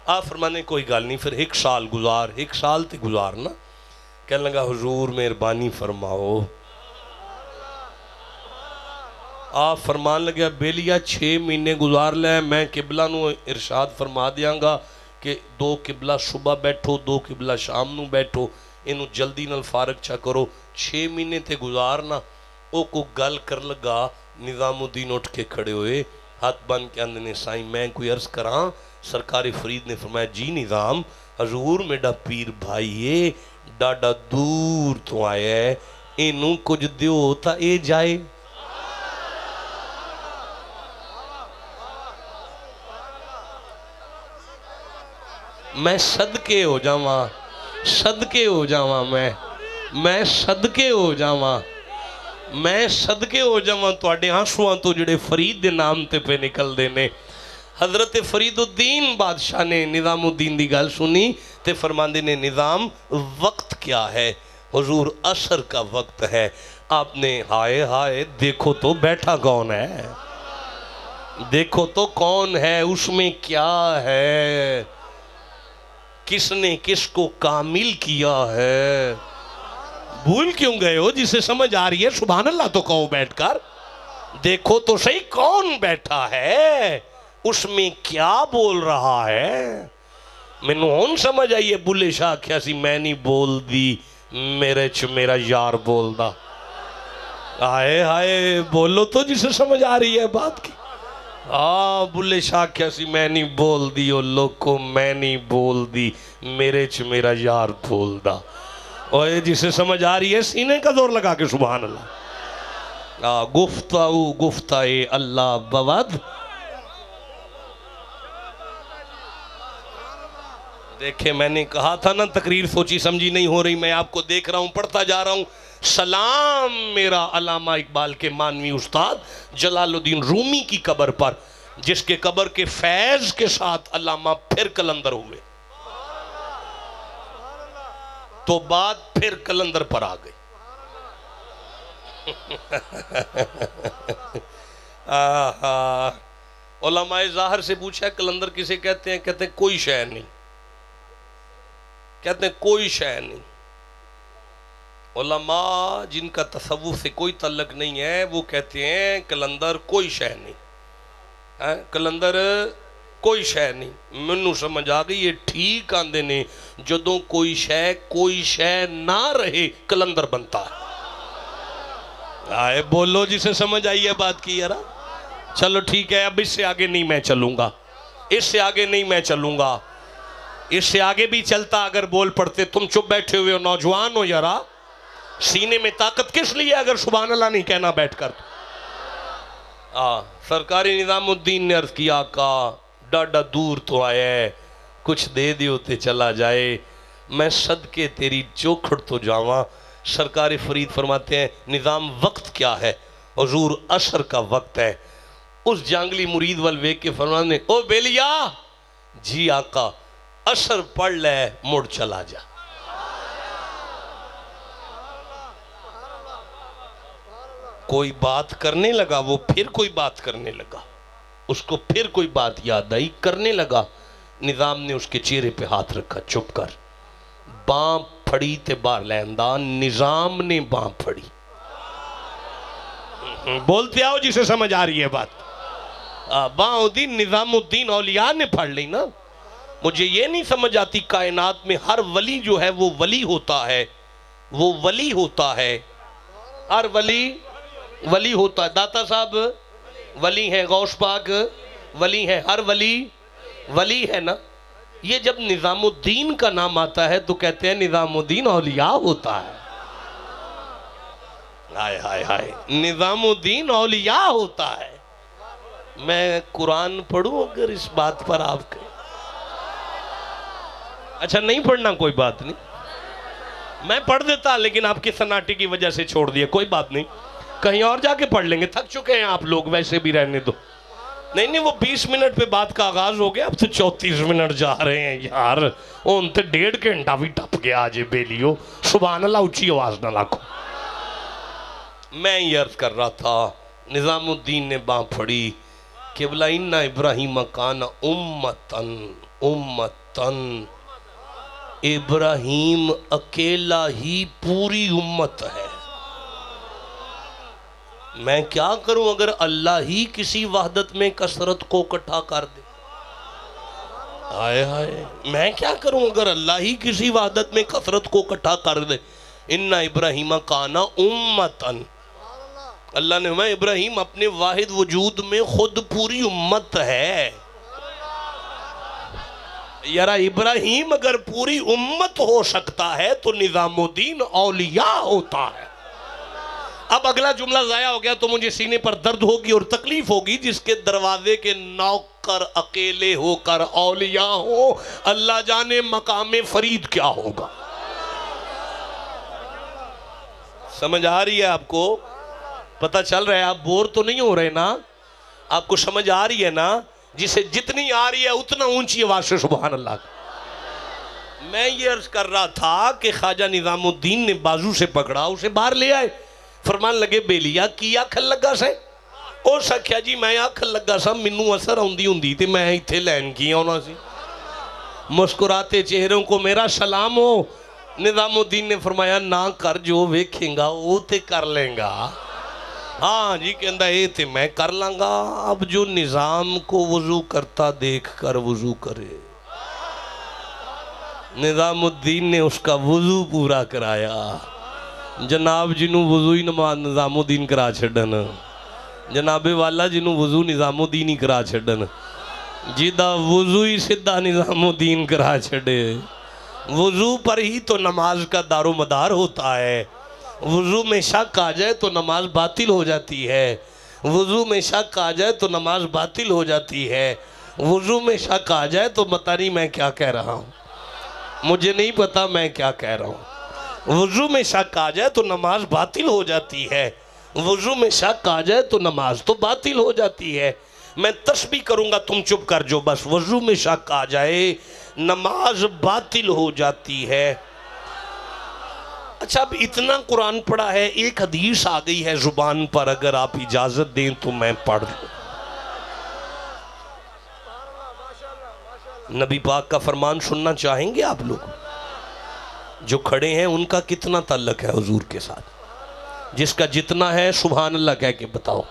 آپ فرمانے کوئی گل نہیں، پھر ایک سال گزار، ایک سال تے گزارنا. کہنے لگا حضور مہربانی فرماؤ. آپ فرمان لگیا بیلیا 6 مہینے گزار لے، میں قبلہ نو ارشاد فرما دیاں گا کہ 2 قبلہ صبح بیٹھو، 2 قبلہ شام نو بیٹھو، انہوں جلدی نال فارغ چا کرو. 6 مہینے تے گزارنا. او کو گل کر لگا. نظام الدین اٹھ کے کھڑے ہوئے، ہاتھ بن کے اندر نے سائیں میں کوئی عرض کراں. سرکار فرید نے فرمایا جی نظام، حضور میڈا پیر بھائی ہے، ڈاڈا دور تو آیا ہے، انہوں کچھ دیو تا اے جائے. میں صدقے ہو جاواں، صدقے ہو جاواں، میں صدقے ہو جاواں، میں صدقے ہو جاواں تواڈے آنسواں تو جڑے فرید دے نام تے پہ نکل دینے. حضرت فرید الدین بادشاہ نے نظام الدین دی گل سنی تے فرماندے نے نظام وقت کیا ہے؟ حضور عصر کا وقت ہے. آپ نے ہائے ہائے دیکھو تو بیٹھا کون ہے، دیکھو تو کون ہے، اس میں کیا ہے، کس نے کس کو کامل کیا ہے. بھول کیوں گئے ہو؟ جسے سمجھ آ رہی ہے سبحان اللہ تو کہو بیٹھ کر. دیکھو تو صحیح کون بیٹھا ہے، اس میں کیا بول رہا ہے. میں نو ہون سمجھ آئیے بلے شاہ کیا سی میں نہیں بول دی، میرے چ میرا یار بول دا. آئے ہائے بولو تو جسے سمجھ آ رہی ہے بات کی. بلے شاہ کیا سی میں نہیں بول دی، او لوگوں میں نہیں بول دی، میرے چ میرا یار بول دا. اوہ جسے سمجھ آ رہی ہے سینے کا زور لگا کے سبحان اللہ. گفتاؤ گفتائے اللہ بود. دیکھیں میں نے کہا تھا نا تقریر سوچی سمجھی نہیں ہو رہی، میں آپ کو دیکھ رہا ہوں پڑھتا جا رہا ہوں. سلام میرا علامہ اقبال کے مانوی استاد جلال الدین رومی کی قبر پر، جس کے قبر کے فیض کے ساتھ علامہ پھر کلندر ہوئے تو بات پھر کلندر پر آ گئی. علماء ظاہر سے پوچھا کلندر کسے کہتے ہیں؟ کہتے ہیں کوئی شے نہیں، کہتے ہیں کوئی شے نہیں. علماء جن کا تصوف سے کوئی تعلق نہیں ہے وہ کہتے ہیں کلندر کوئی شے نہیں، کلندر کوئی شے نہیں. منو سمجھ آ گئی یہ ٹھیک آندے نے جدوں کوئی شے نہ رہے کلندر بنتا ہے. آئے بولو جسے سمجھ آئی ہے بات کی یارا. چلو ٹھیک ہے اب اس سے آگے نہیں میں چلوں گا، اس سے آگے نہیں میں چلوں گا. اس سے آگے بھی چلتا اگر بول پڑتے. تم چپ بیٹھے ہوئے ہو، نوجوان ہو یارا، سینے میں طاقت کس لیے اگر سبحان اللہ نہیں کہنا بیٹھ کر. سرکاری نظام الدین نے عرض کیا آقا ڈاڈا دور تو آیا ہے، کچھ دے دیو تے چلا جائے، میں صدقے تیری چوکھڑ تو جاواں. سرکار فرید فرماتے ہیں نظام وقت کیا ہے؟ حضور عصر کا وقت ہے. اس جانگلی مرید والویک کے فرمانے او بیلیا جی آقا عصر پڑھ لے مڑ چلا جا. کوئی بات کرنے لگا، وہ پھر کوئی بات کرنے لگا، اس کو پھر کوئی بات یاد آئی، کرنے لگا. نظام نے اس کے چہرے پہ ہاتھ رکھا چپ کر. باں پھڑی تے بار لیندان، نظام نے باں پھڑی. بولتے آؤ جسے سمجھ آ رہی ہے بات. باں الدین نظام الدین اولیاء نے پھڑ لی نا. مجھے یہ نہیں سمجھ آتی کائنات میں ہر ولی جو ہے وہ ولی ہوتا ہے، وہ ولی ہوتا ہے، ہر ولی ہوتا ہے. داتا صاحب ولی ہیں، غوث پاک ولی ہیں، ہر ولی ہے نا. یہ جب نظام الدین کا نام آتا ہے تو کہتے ہیں نظام الدین اولیاء ہوتا ہے. ہائے ہائے ہائے نظام الدین اولیاء ہوتا ہے. میں قرآن پڑھوں اگر اس بات پر آپ کے اچھا نہیں پڑھنا کوئی بات نہیں، میں پڑھ دیتا لیکن آپ کی سناٹی کی وجہ سے چھوڑ دیا. کوئی بات نہیں، کہیں اور جا کے پڑھ لیں گے. تھک چکے ہیں آپ لوگ، ویسے بھی رہنے دو. نہیں وہ 20 منٹ پہ بات کا آغاز ہو گیا، اب تو 34 منٹ جا رہے ہیں یار. ان تے 1.5 گھنٹہ بھی ٹپ گیا آجے بیلیو. سبحان اللہ اچھی آواز نہ لاکھو. میں یہ عرض کر رہا تھا نظام الدین نے باں پھڑی. قبلہ ان ابراہیم کان امتن امتن، ابراہیم اکیلا ہی پوری امت ہے۔ میں کیا کروں اگر اللہ ہی کسی وحدت میں کثرت کو اکٹھا کر دے؟ آئے ہائے، میں کیا کروں اگر اللہ ہی کسی وحدت میں کثرت کو اکٹھا کر دے؟ ان ابراہیم کانا امتن، اللہ نے میں ابراہیم اپنے واحد وجود میں خود پوری امت ہے۔ یارا ابراہیم اگر پوری امت ہو سکتا ہے تو نظام الدین اولیاء ہوتا ہے۔ اب اگلا جملہ ضائع ہو گیا تو مجھے سینے پر درد ہوگی اور تکلیف ہوگی، جس کے دروازے کے نوکر اکیلے ہو کر اولیاء ہو، اللہ جانے مقام فرید کیا ہوگا۔ سمجھ آ رہی ہے آپ کو؟ پتہ چل رہا ہے؟ آپ بور تو نہیں ہو رہے نا؟ آپ کو سمجھ آ رہی ہے نا؟ جسے جتنی آ رہی ہے اتنا اونچی آواز سے سبحان اللہ کا۔ میں یہ عرض کر رہا تھا کہ خواجہ نظام الدین نے بازو سے پکڑا، اسے باہر لے آئے، فرمان لگے بیلیا کی آکھل لگا سے؟ او سکھیا جی میں آکھل لگا سا، منو اثر ہوندی تھی، میں اتھے لین کی ہونا سی، مسکراتے چہروں کو میرا سلام ہو۔ نظام الدین نے فرمایا نہ کر، جو ویکھیں گا وہ تے کر لیں گا۔ ہاں جی کہندہ اے تے میں کر لوں گا، اب جو نظام کو وضو کرتا دیکھ کر وضو کرے۔ نظام الدین نے اس کا وضو پورا کرایا۔ جناب جنہوں وضو ہی نظام الدین کرا چھڑن، جناب والا جنہوں وضو نظام الدین ہی کرا چھڑن، جیدہ وضو ہی سدھا نظام الدین کرا چھڑے۔ وضو پر ہی تو نماز کا دار و مدار ہوتا ہے۔ وضو میں شک آ جائے تو نماز باطل ہو جاتی ہے، وضو میں شک آ جائے تو نماز باطل ہو جاتی ہے، وضو میں شک آ جائے تو پتہ نہیں میں کیا کہہ رہا ہوں، مجھے نہیں پتا میں کیا کہہ رہا ہوں۔ وضو میں شک آ جائے تو نماز باطل ہو جاتی ہے، وضو میں شک آ جائے تو نماز تو باطل ہو جاتی ہے۔ میں تسبیح کروں گا تم چپ کر جو، بس وضو میں شک آ جائے نماز باطل ہو جاتی ہے۔ اچھا اب اتنا قرآن پڑھا ہے، ایک حدیث آ گئی ہے زبان پر، اگر آپ اجازت دیں تو میں پڑھ دوں۔ نبی پاک کا فرمان سننا چاہیں گے آپ لوگ؟ جو کھڑے ہیں ان کا کتنا تعلق ہے حضور کے ساتھ؟ جس کا جتنا ہے سبحان اللہ کہہ کے بتاؤ۔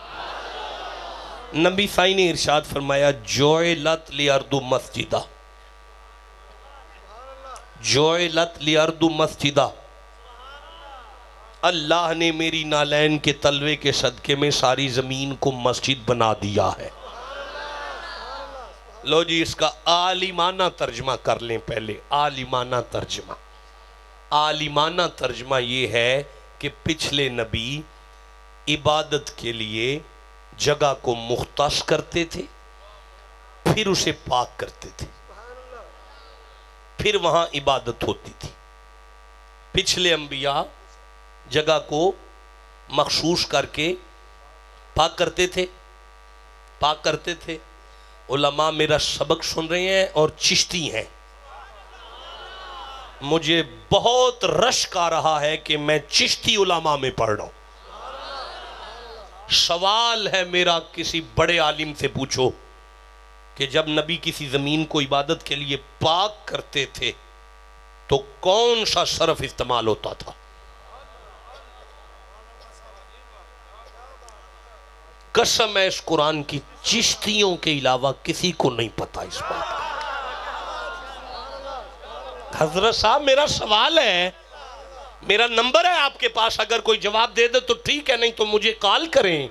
نبی صاحب نے ارشاد فرمایا جعلت لِأَرْضُ مسجدہ، جعلت لِأَرْضُ مسجدہ، اللہ نے میری نالین کے تلوے کے صدقے میں ساری زمین کو مسجد بنا دیا ہے۔ لو جی اس کا عالمانہ ترجمہ کر لیں پہلے، عالمانہ ترجمہ۔ عالمانہ ترجمہ یہ ہے کہ پچھلے نبی عبادت کے لیے جگہ کو مختص کرتے تھے، پھر اسے پاک کرتے تھے، پھر وہاں عبادت ہوتی تھی۔ پچھلے انبیاء جگہ کو مخصوص کر کے پاک کرتے تھے، پاک کرتے تھے۔ علماء میرا سبق سن رہے ہیں اور چشتی ہیں، مجھے بہت رشک آ رہا ہے کہ میں چشتی علماء میں پڑھ رہا ہوں۔ سوال ہے میرا، کسی بڑے عالم سے پوچھو کہ جب نبی کسی زمین کو عبادت کے لیے پاک کرتے تھے تو کون سا صرف استعمال ہوتا تھا؟ قسم ہے اس قرآن کی، چشتیوں کے علاوہ کسی کو نہیں پتا اس بات کا۔ حضرت صاحب میرا سوال ہے، میرا نمبر ہے آپ کے پاس، اگر کوئی جواب دے دے تو ٹھیک ہے، نہیں تو مجھے کال کریں،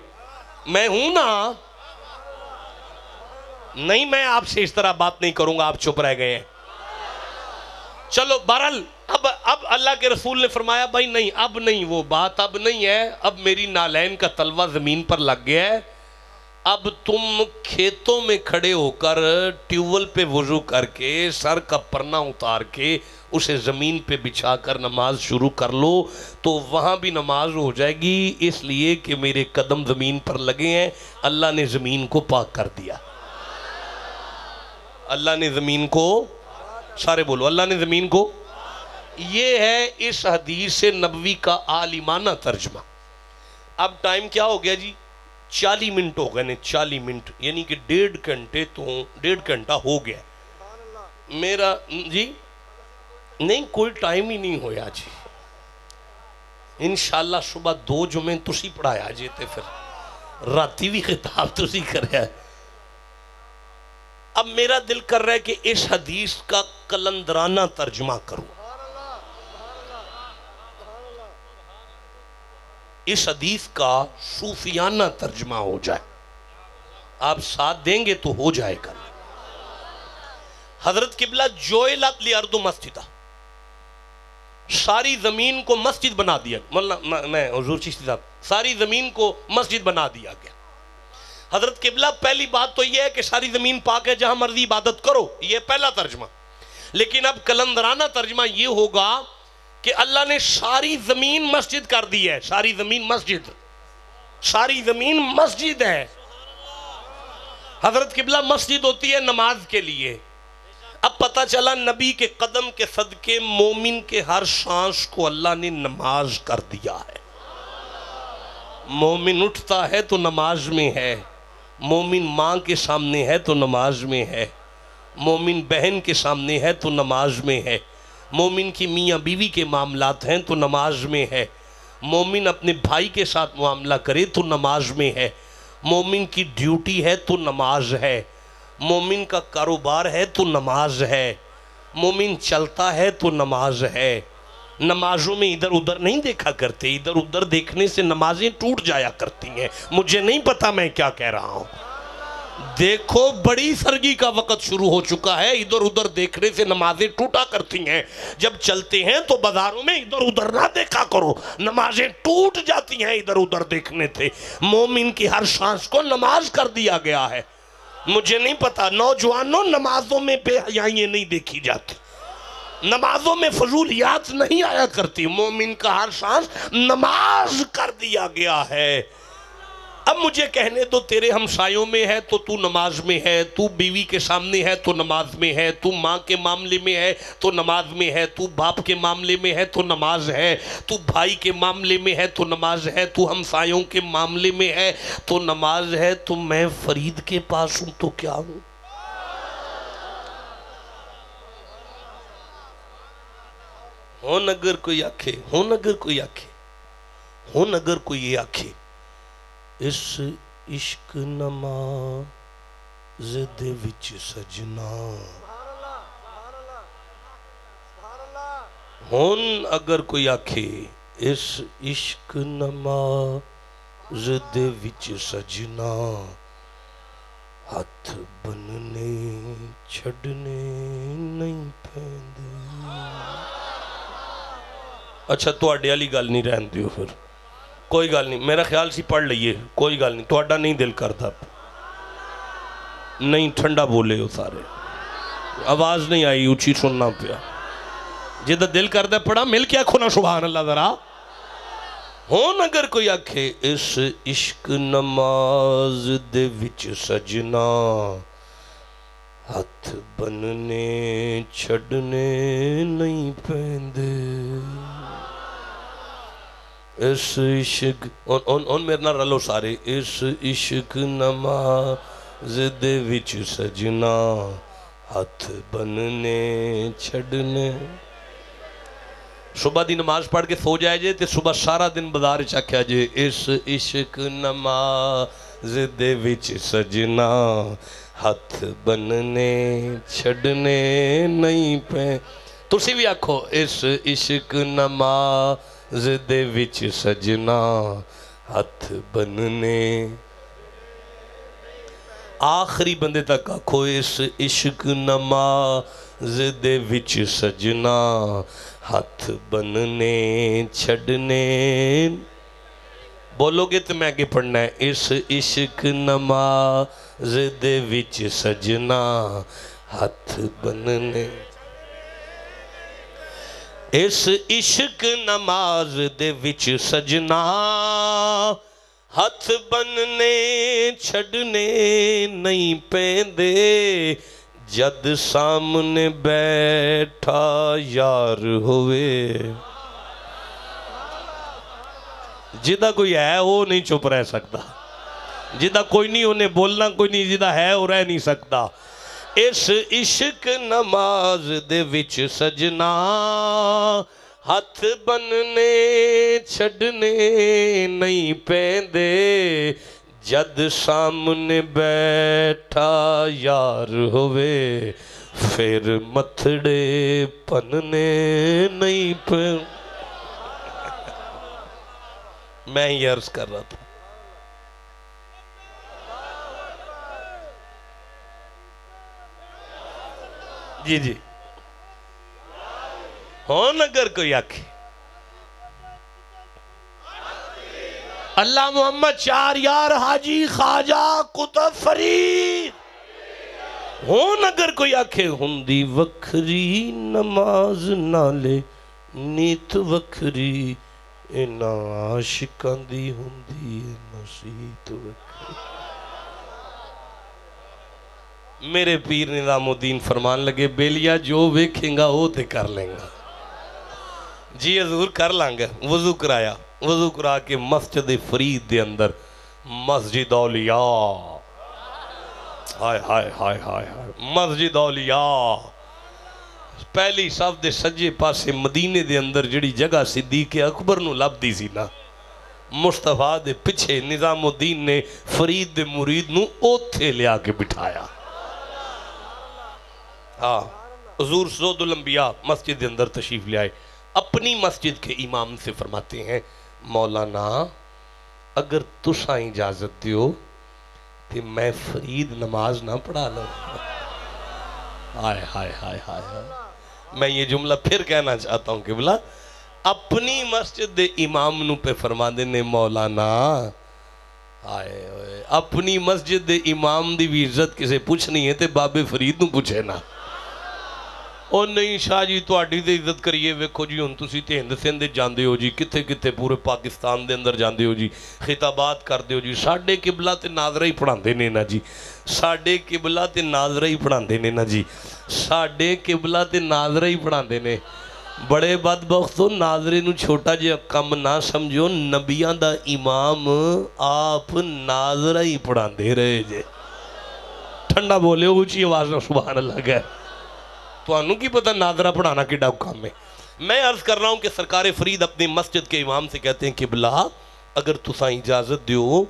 میں ہوں نا۔ نہیں میں آپ سے اس طرح بات نہیں کروں گا، آپ چپ رہ گئے ہیں۔ چلو بہرحال اب اللہ کے رسول نے فرمایا بھائی نہیں، اب نہیں، وہ بات اب نہیں ہے، اب میری نالین کا تلوہ زمین پر لگ گیا ہے، اب تم کھیتوں میں کھڑے ہو کر ٹیوبل پہ وضو کر کے سر کا پرنا اتار کے اسے زمین پہ بچھا کر نماز شروع کر لو، تو وہاں بھی نماز ہو جائے گی، اس لیے کہ میرے قدم زمین پر لگے ہیں۔ اللہ نے زمین کو پاک کر دیا، اللہ نے زمین کو، سارے بولو اللہ نے زمین کو۔ یہ ہے اس حدیث نبوی کا عالمانہ ترجمہ۔ اب ٹائم کیا ہو گیا جی؟ 40 منٹ ہو گئے نے، 40 منٹ یعنی کہ 1.5 گھنٹہ ہو گیا میرا جی، نہیں کوئی ٹائم ہی نہیں ہویا جی، انشاءاللہ صبح 2 جمعے تسی پڑھایا جیتے، پھر راتی بھی خطاب تسی کریا ہے۔ اب میرا دل کر رہا ہے کہ اس حدیث کا قلندرانہ ترجمہ کروں، اس حدیث کا صوفیانہ ترجمہ ہو جائے، آپ ساتھ دیں گے تو ہو جائے گا۔ حضرت قبلہ جوئلت لِأَرْضُ مسجدہ، ساری زمین کو مسجد بنا دیا، میں حضور چشتی صاحب، ساری زمین کو مسجد بنا دیا گیا۔ حضرت قبلہ پہلی بات تو یہ ہے کہ ساری زمین پاک ہے، جہاں مرضی عبادت کرو، یہ پہلا ترجمہ۔ لیکن اب قلندرانہ ترجمہ یہ ہوگا کہ اللہ نے ساری زمین مسجد کر دی ہے، ساری زمین مسجد، ساری زمین مسجد ہے۔ حضرت قبلہ مسجد ہوتی ہے نماز کے لیے۔ اب پتہ چلا نبی کے قدم کے صدقے مومن کے ہر سانس کو اللہ نے نماز کر دیا ہے۔ مومن اٹھتا ہے تو نماز میں ہے، مومن ماں کے سامنے ہے تو نماز میں ہے، مومن بہن کے سامنے ہے تو نماز میں ہے، مومن کی میاں بیوی کے معاملات ہیں تو نماز میں ہے، مومن اپنے بھائی کے ساتھ معاملہ کرے تو نماز میں ہے، مومن کی ڈیوٹی ہے تو نماز ہے، مومن کا کاروبار ہے تو نماز ہے، مومن چلتا ہے تو نماز ہے۔ نمازوں میں ادھر ادھر نہیں دیکھا کرتے، ادھر ادھر دیکھنے سے نمازیں ٹوٹ جایا کرتی ہیں، مجھے نہیں پتا میں کیا کہہ رہا ہوں۔ دیکھو بڑی سرگی کا وقت شروع ہو چکا ہے، ادھر ادھر دیکھنے سے نمازیں ٹوٹا کرتی ہیں۔ جب چلتے ہیں تو بازاروں میں ادھر ادھر نہ دیکھا کرو، نمازیں ٹوٹ جاتی ہیں ادھر ادھر دیکھنے سے۔ مومن کی ہر سانس کو نماز کر دیا گیا ہے۔ مجھے نہیں پتا نوجوانوں، نمازوں میں بے حیائیاں نہیں دیکھی جاتی، نمازوں میں فضولیات نہیں آیا کرتی، مومن کا ہر سانس نماز کر دیا گیا ہے۔ اب مجھے کہنے دو، تیرے ہمسایوں میں ہے تو تو نماز میں ہے، تو بیوی کے سامنے ہے تو نماز میں ہے، تو ماں کے معاملے میں ہے تو نماز میں ہے، تو باپ کے معاملے میں ہے تو نماز ہے، تو بھائی کے معاملے میں ہے تو نماز ہے، تو ہمسایوں کے معاملے میں ہے تو نماز ہے، تو میں فرید کے پاس ہوں تو کیا ہوں؟ ہون اگر کوئی آکھے، ہون اگر کوئی آکھے، ہون اگر کوئی یہ آکھے اس عشق نماز دے وچ سجنا، ہون اگر کوئی آکھے اس عشق نماز دے وچ سجنا، ہاتھ بننے چھڑنے نہیں پیندے۔ اچھا تو اڈے والی گل نہیں رہن دیو، پھر کوئی گل نہیں، میرا خیال سی پڑھ لئیے، کوئی گل نہیں، تو اڈا نہیں دل کرتا، نہیں ٹھنڈا بولے ہو سارے، آواز نہیں آئی، اونچی سننا پیا، جدہ دل کرتا پڑھا مل کیا کھونا سبحان اللہ ذرا۔ ہون اگر کوئی آکھے اس عشق نماز دے وچ سجنا، ہاتھ بننے چھڑنے نہیں پیندے، اس عشق ان میرے نہ رلو سارے، اس عشق نماز دے وچ سجنا، ہاتھ بننے چھڑنے۔ صبح دی نماز پڑھ کے سو جائے جے تے صبح سارا دن بازار چکھیا جے، اس عشق نماز دے وچ سجنا، ہاتھ بننے چھڑنے نہیں پہ۔ تسی بھی آکھو اس عشق نماز دے وچ سجنا، ہاتھ بننے۔ آخری بندے تک آکھو اس عشق نماز دے وچ سجنا، ہاتھ بننے چھڑنے۔ بولو گے تو میں آگے پڑھنا ہے، اس عشق نماز دے وچ سجنا، ہاتھ بننے۔ اس عشق نماز دے وچ سجنا، ہاتھ بننے چھڑنے نہیں پیندے، جد سامنے بیٹھا یار ہوئے۔ جدہ کوئی ہے وہ نہیں چپ رہ سکتا، جدہ کوئی نہیں انہیں بولنا کوئی نہیں، جدہ ہے وہ رہ نہیں سکتا۔ اس عشق نماز دے وچ سجنا ہاتھ بننے چھڑنے نہیں پیندے، جد سامنے بیٹھا یار ہوئے پھر متھڑے پننے نہیں پیندے۔ میں یہ عرض کر رہا تھا، جی جی ہون اگر کوئی آکھے اللہ محمد چار یار حاجی خواجہ قطب فرید، ہون اگر کوئی آکھے ہندی وکھری نماز نالے نیت وکھری، اینا عاشقاں دی ہندی نصیحت وکھری۔ میرے پیر نظام الدین فرمان لگے بیلیا جو ویکھیں گا وہ تے کر لیں گا۔ جی حضور کر لیں گے۔ وضو کرایا، وضو کرا کے مسجد فرید دے اندر مسجد اولیاء، ہائے ہائے ہائے ہائے مسجد اولیاء، پہلی صف دے سجے پاسے مدینے دے اندر جڑی جگہ صدیق اکبر نو لب دی سی نا، مصطفیٰ دے پچھے نظام الدین نے فرید دے مرید نو اوتھے لیا کے بٹھایا۔ ہاں حضور سعود الانبیاء مسجد دے اندر تشریف لے آئے، اپنی مسجد کے امام سے فرماتے ہیں مولانا اگر تساں اجازت دیو کہ میں فرید نماز نہ پڑھا لوں۔ ہائے ہائے ہائے ہائے، میں یہ جملہ پھر کہنا چاہتا ہوں کہ بلا اپنی مسجد دے امام نو پہ فرما دینے مولانا، آئے ہوئے اپنی مسجد دے امام دی بھی عزت کسے پوچھنی ہے تے بابے فرید نو پوچھے نا۔ اور نہیں شاہ جی تو آڈی دے عزت کریے، ویکھو جی ہن تسی تے ہند سندھ جاندے ہو جی، کتے کتے پورے پاکستان دے اندر جاندے ہو جی، خطابات کر دے ہو جی، ساڑھے قبلہ تے ناظرہ ہی پڑھان دے نا جی، ساڑھے قبلہ تے ناظرہ ہی پڑھان دے نا جی، ساڑھے قبلہ تے ناظرہ ہی پڑھان دے۔ بڑے بدبختو ناظرے نو چھوٹا جے کم نہ سمجھو، نبیان دا امام آپ ناظرہ ہی پڑھان دے رہے جے۔ ٹھنڈا بولے اونچی آواز نہ سبحان اللہ گئے، تو انہوں کی پتہ ناظرہ پڑھانا کی ڈاؤ کام میں۔ میں عرض کر رہا ہوں کہ سرکار فرید اپنی مسجد کے امام سے کہتے ہیں قبلہ اگر تساں اجازت دیو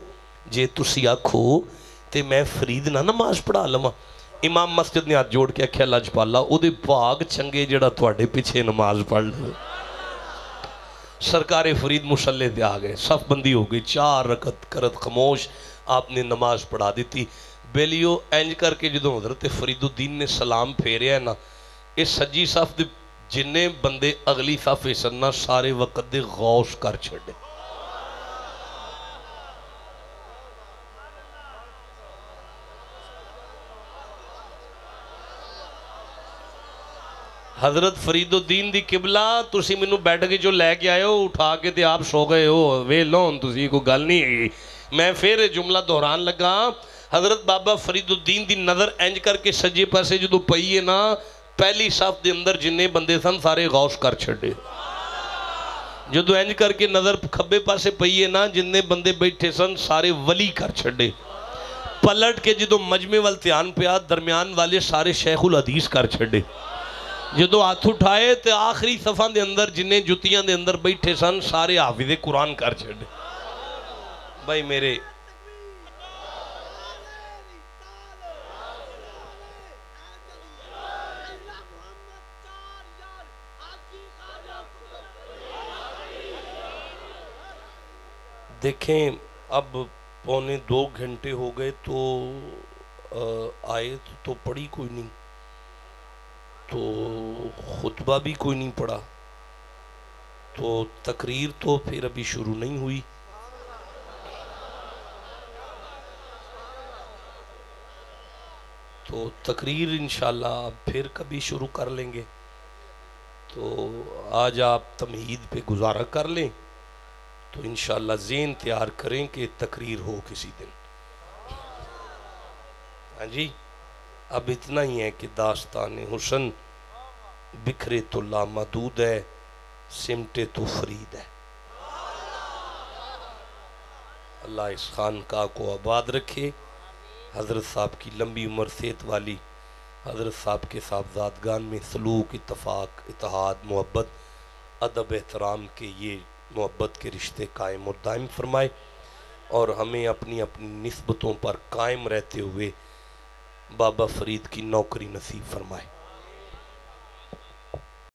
جے تسی آکھو تے میں فرید نہ نماز پڑھا لما۔ امام مسجد نے ہاتھ جوڑ کے کہا لاجپالا او دے پاک چنگے جڑا تواڈے پیچھے نماز پڑھ لے۔ سرکار فرید مصلی دے آگئے، صف بندی ہو گئی، 4 رکعت کرت خاموش آپ نے نماز پڑھا دیتی۔ بیلیو اینج کر کے جدوں حضرت فرید الدین نے سلام پھیرے ہے نا، اس سجی صف دے جنہیں بندے اگلی صف سننا سارے وقت دے غوش کر چھڑے۔ حضرت فرید الدین دی قبلہ تسی منو بیٹھ کے جو لے کے آئے ہو اٹھا کے تے آپ سو گئے ہو، وے لون تسی کو گل نہیں ہے۔ میں پھر جملہ دہران لگا، حضرت بابا فرید الدین دی نظر اینج کر کے سجے پاسے جدو پئیے نا، پہلی صف دے اندر جنہیں بندے سن سارے غوث کر چھڑے۔ جدو اینج کر کے نظر کھبے پاسے پئیے نا، جنہیں بندے بیٹھے سن سارے ولی کر چھڑے۔ پلٹ کے جدو مجمع والتیان پہ درمیان والے سارے شیخ الحدیث کر چھڑے۔ جدو ہاتھ اٹھائے تے آخری صفحہ دے اندر جنہیں جتیاں دے اندر بیٹھے سن سارے حافظ قرآن کر چھڑے۔ بھائی میرے دیکھیں اب 1.25 گھنٹے ہو گئے تو آیت تو پڑھی کوئی نہیں، تو خطبہ بھی کوئی نہیں پڑھا، تو تقریر تو پھر ابھی شروع نہیں ہوئی۔ تو تقریر انشاءاللہ پھر کبھی شروع کر لیں گے۔ تو آج آپ تمہید پہ گزارہ کر لیں تو انشاءاللہ ذہن تیار کریں کہ تقریر ہو کسی دن۔ ہاں جی، اب اتنا ہی ہے کہ داستان حسن بکھرے تو لامحدود ہے، سمٹے تو فرید ہے۔ اللہ اس خانقاہ کو آباد رکھے، حضرت صاحب کی لمبی عمر، صحت والی، حضرت صاحب کے صاحبزادگان میں سلوک، اتفاق، اتحاد، محبت، ادب، احترام کے یہ محبت کے رشتے قائم اور دائم فرمائے، اور ہمیں اپنی اپنی نسبتوں پر قائم رہتے ہوئے بابا فرید کی نوکری نصیب فرمائے۔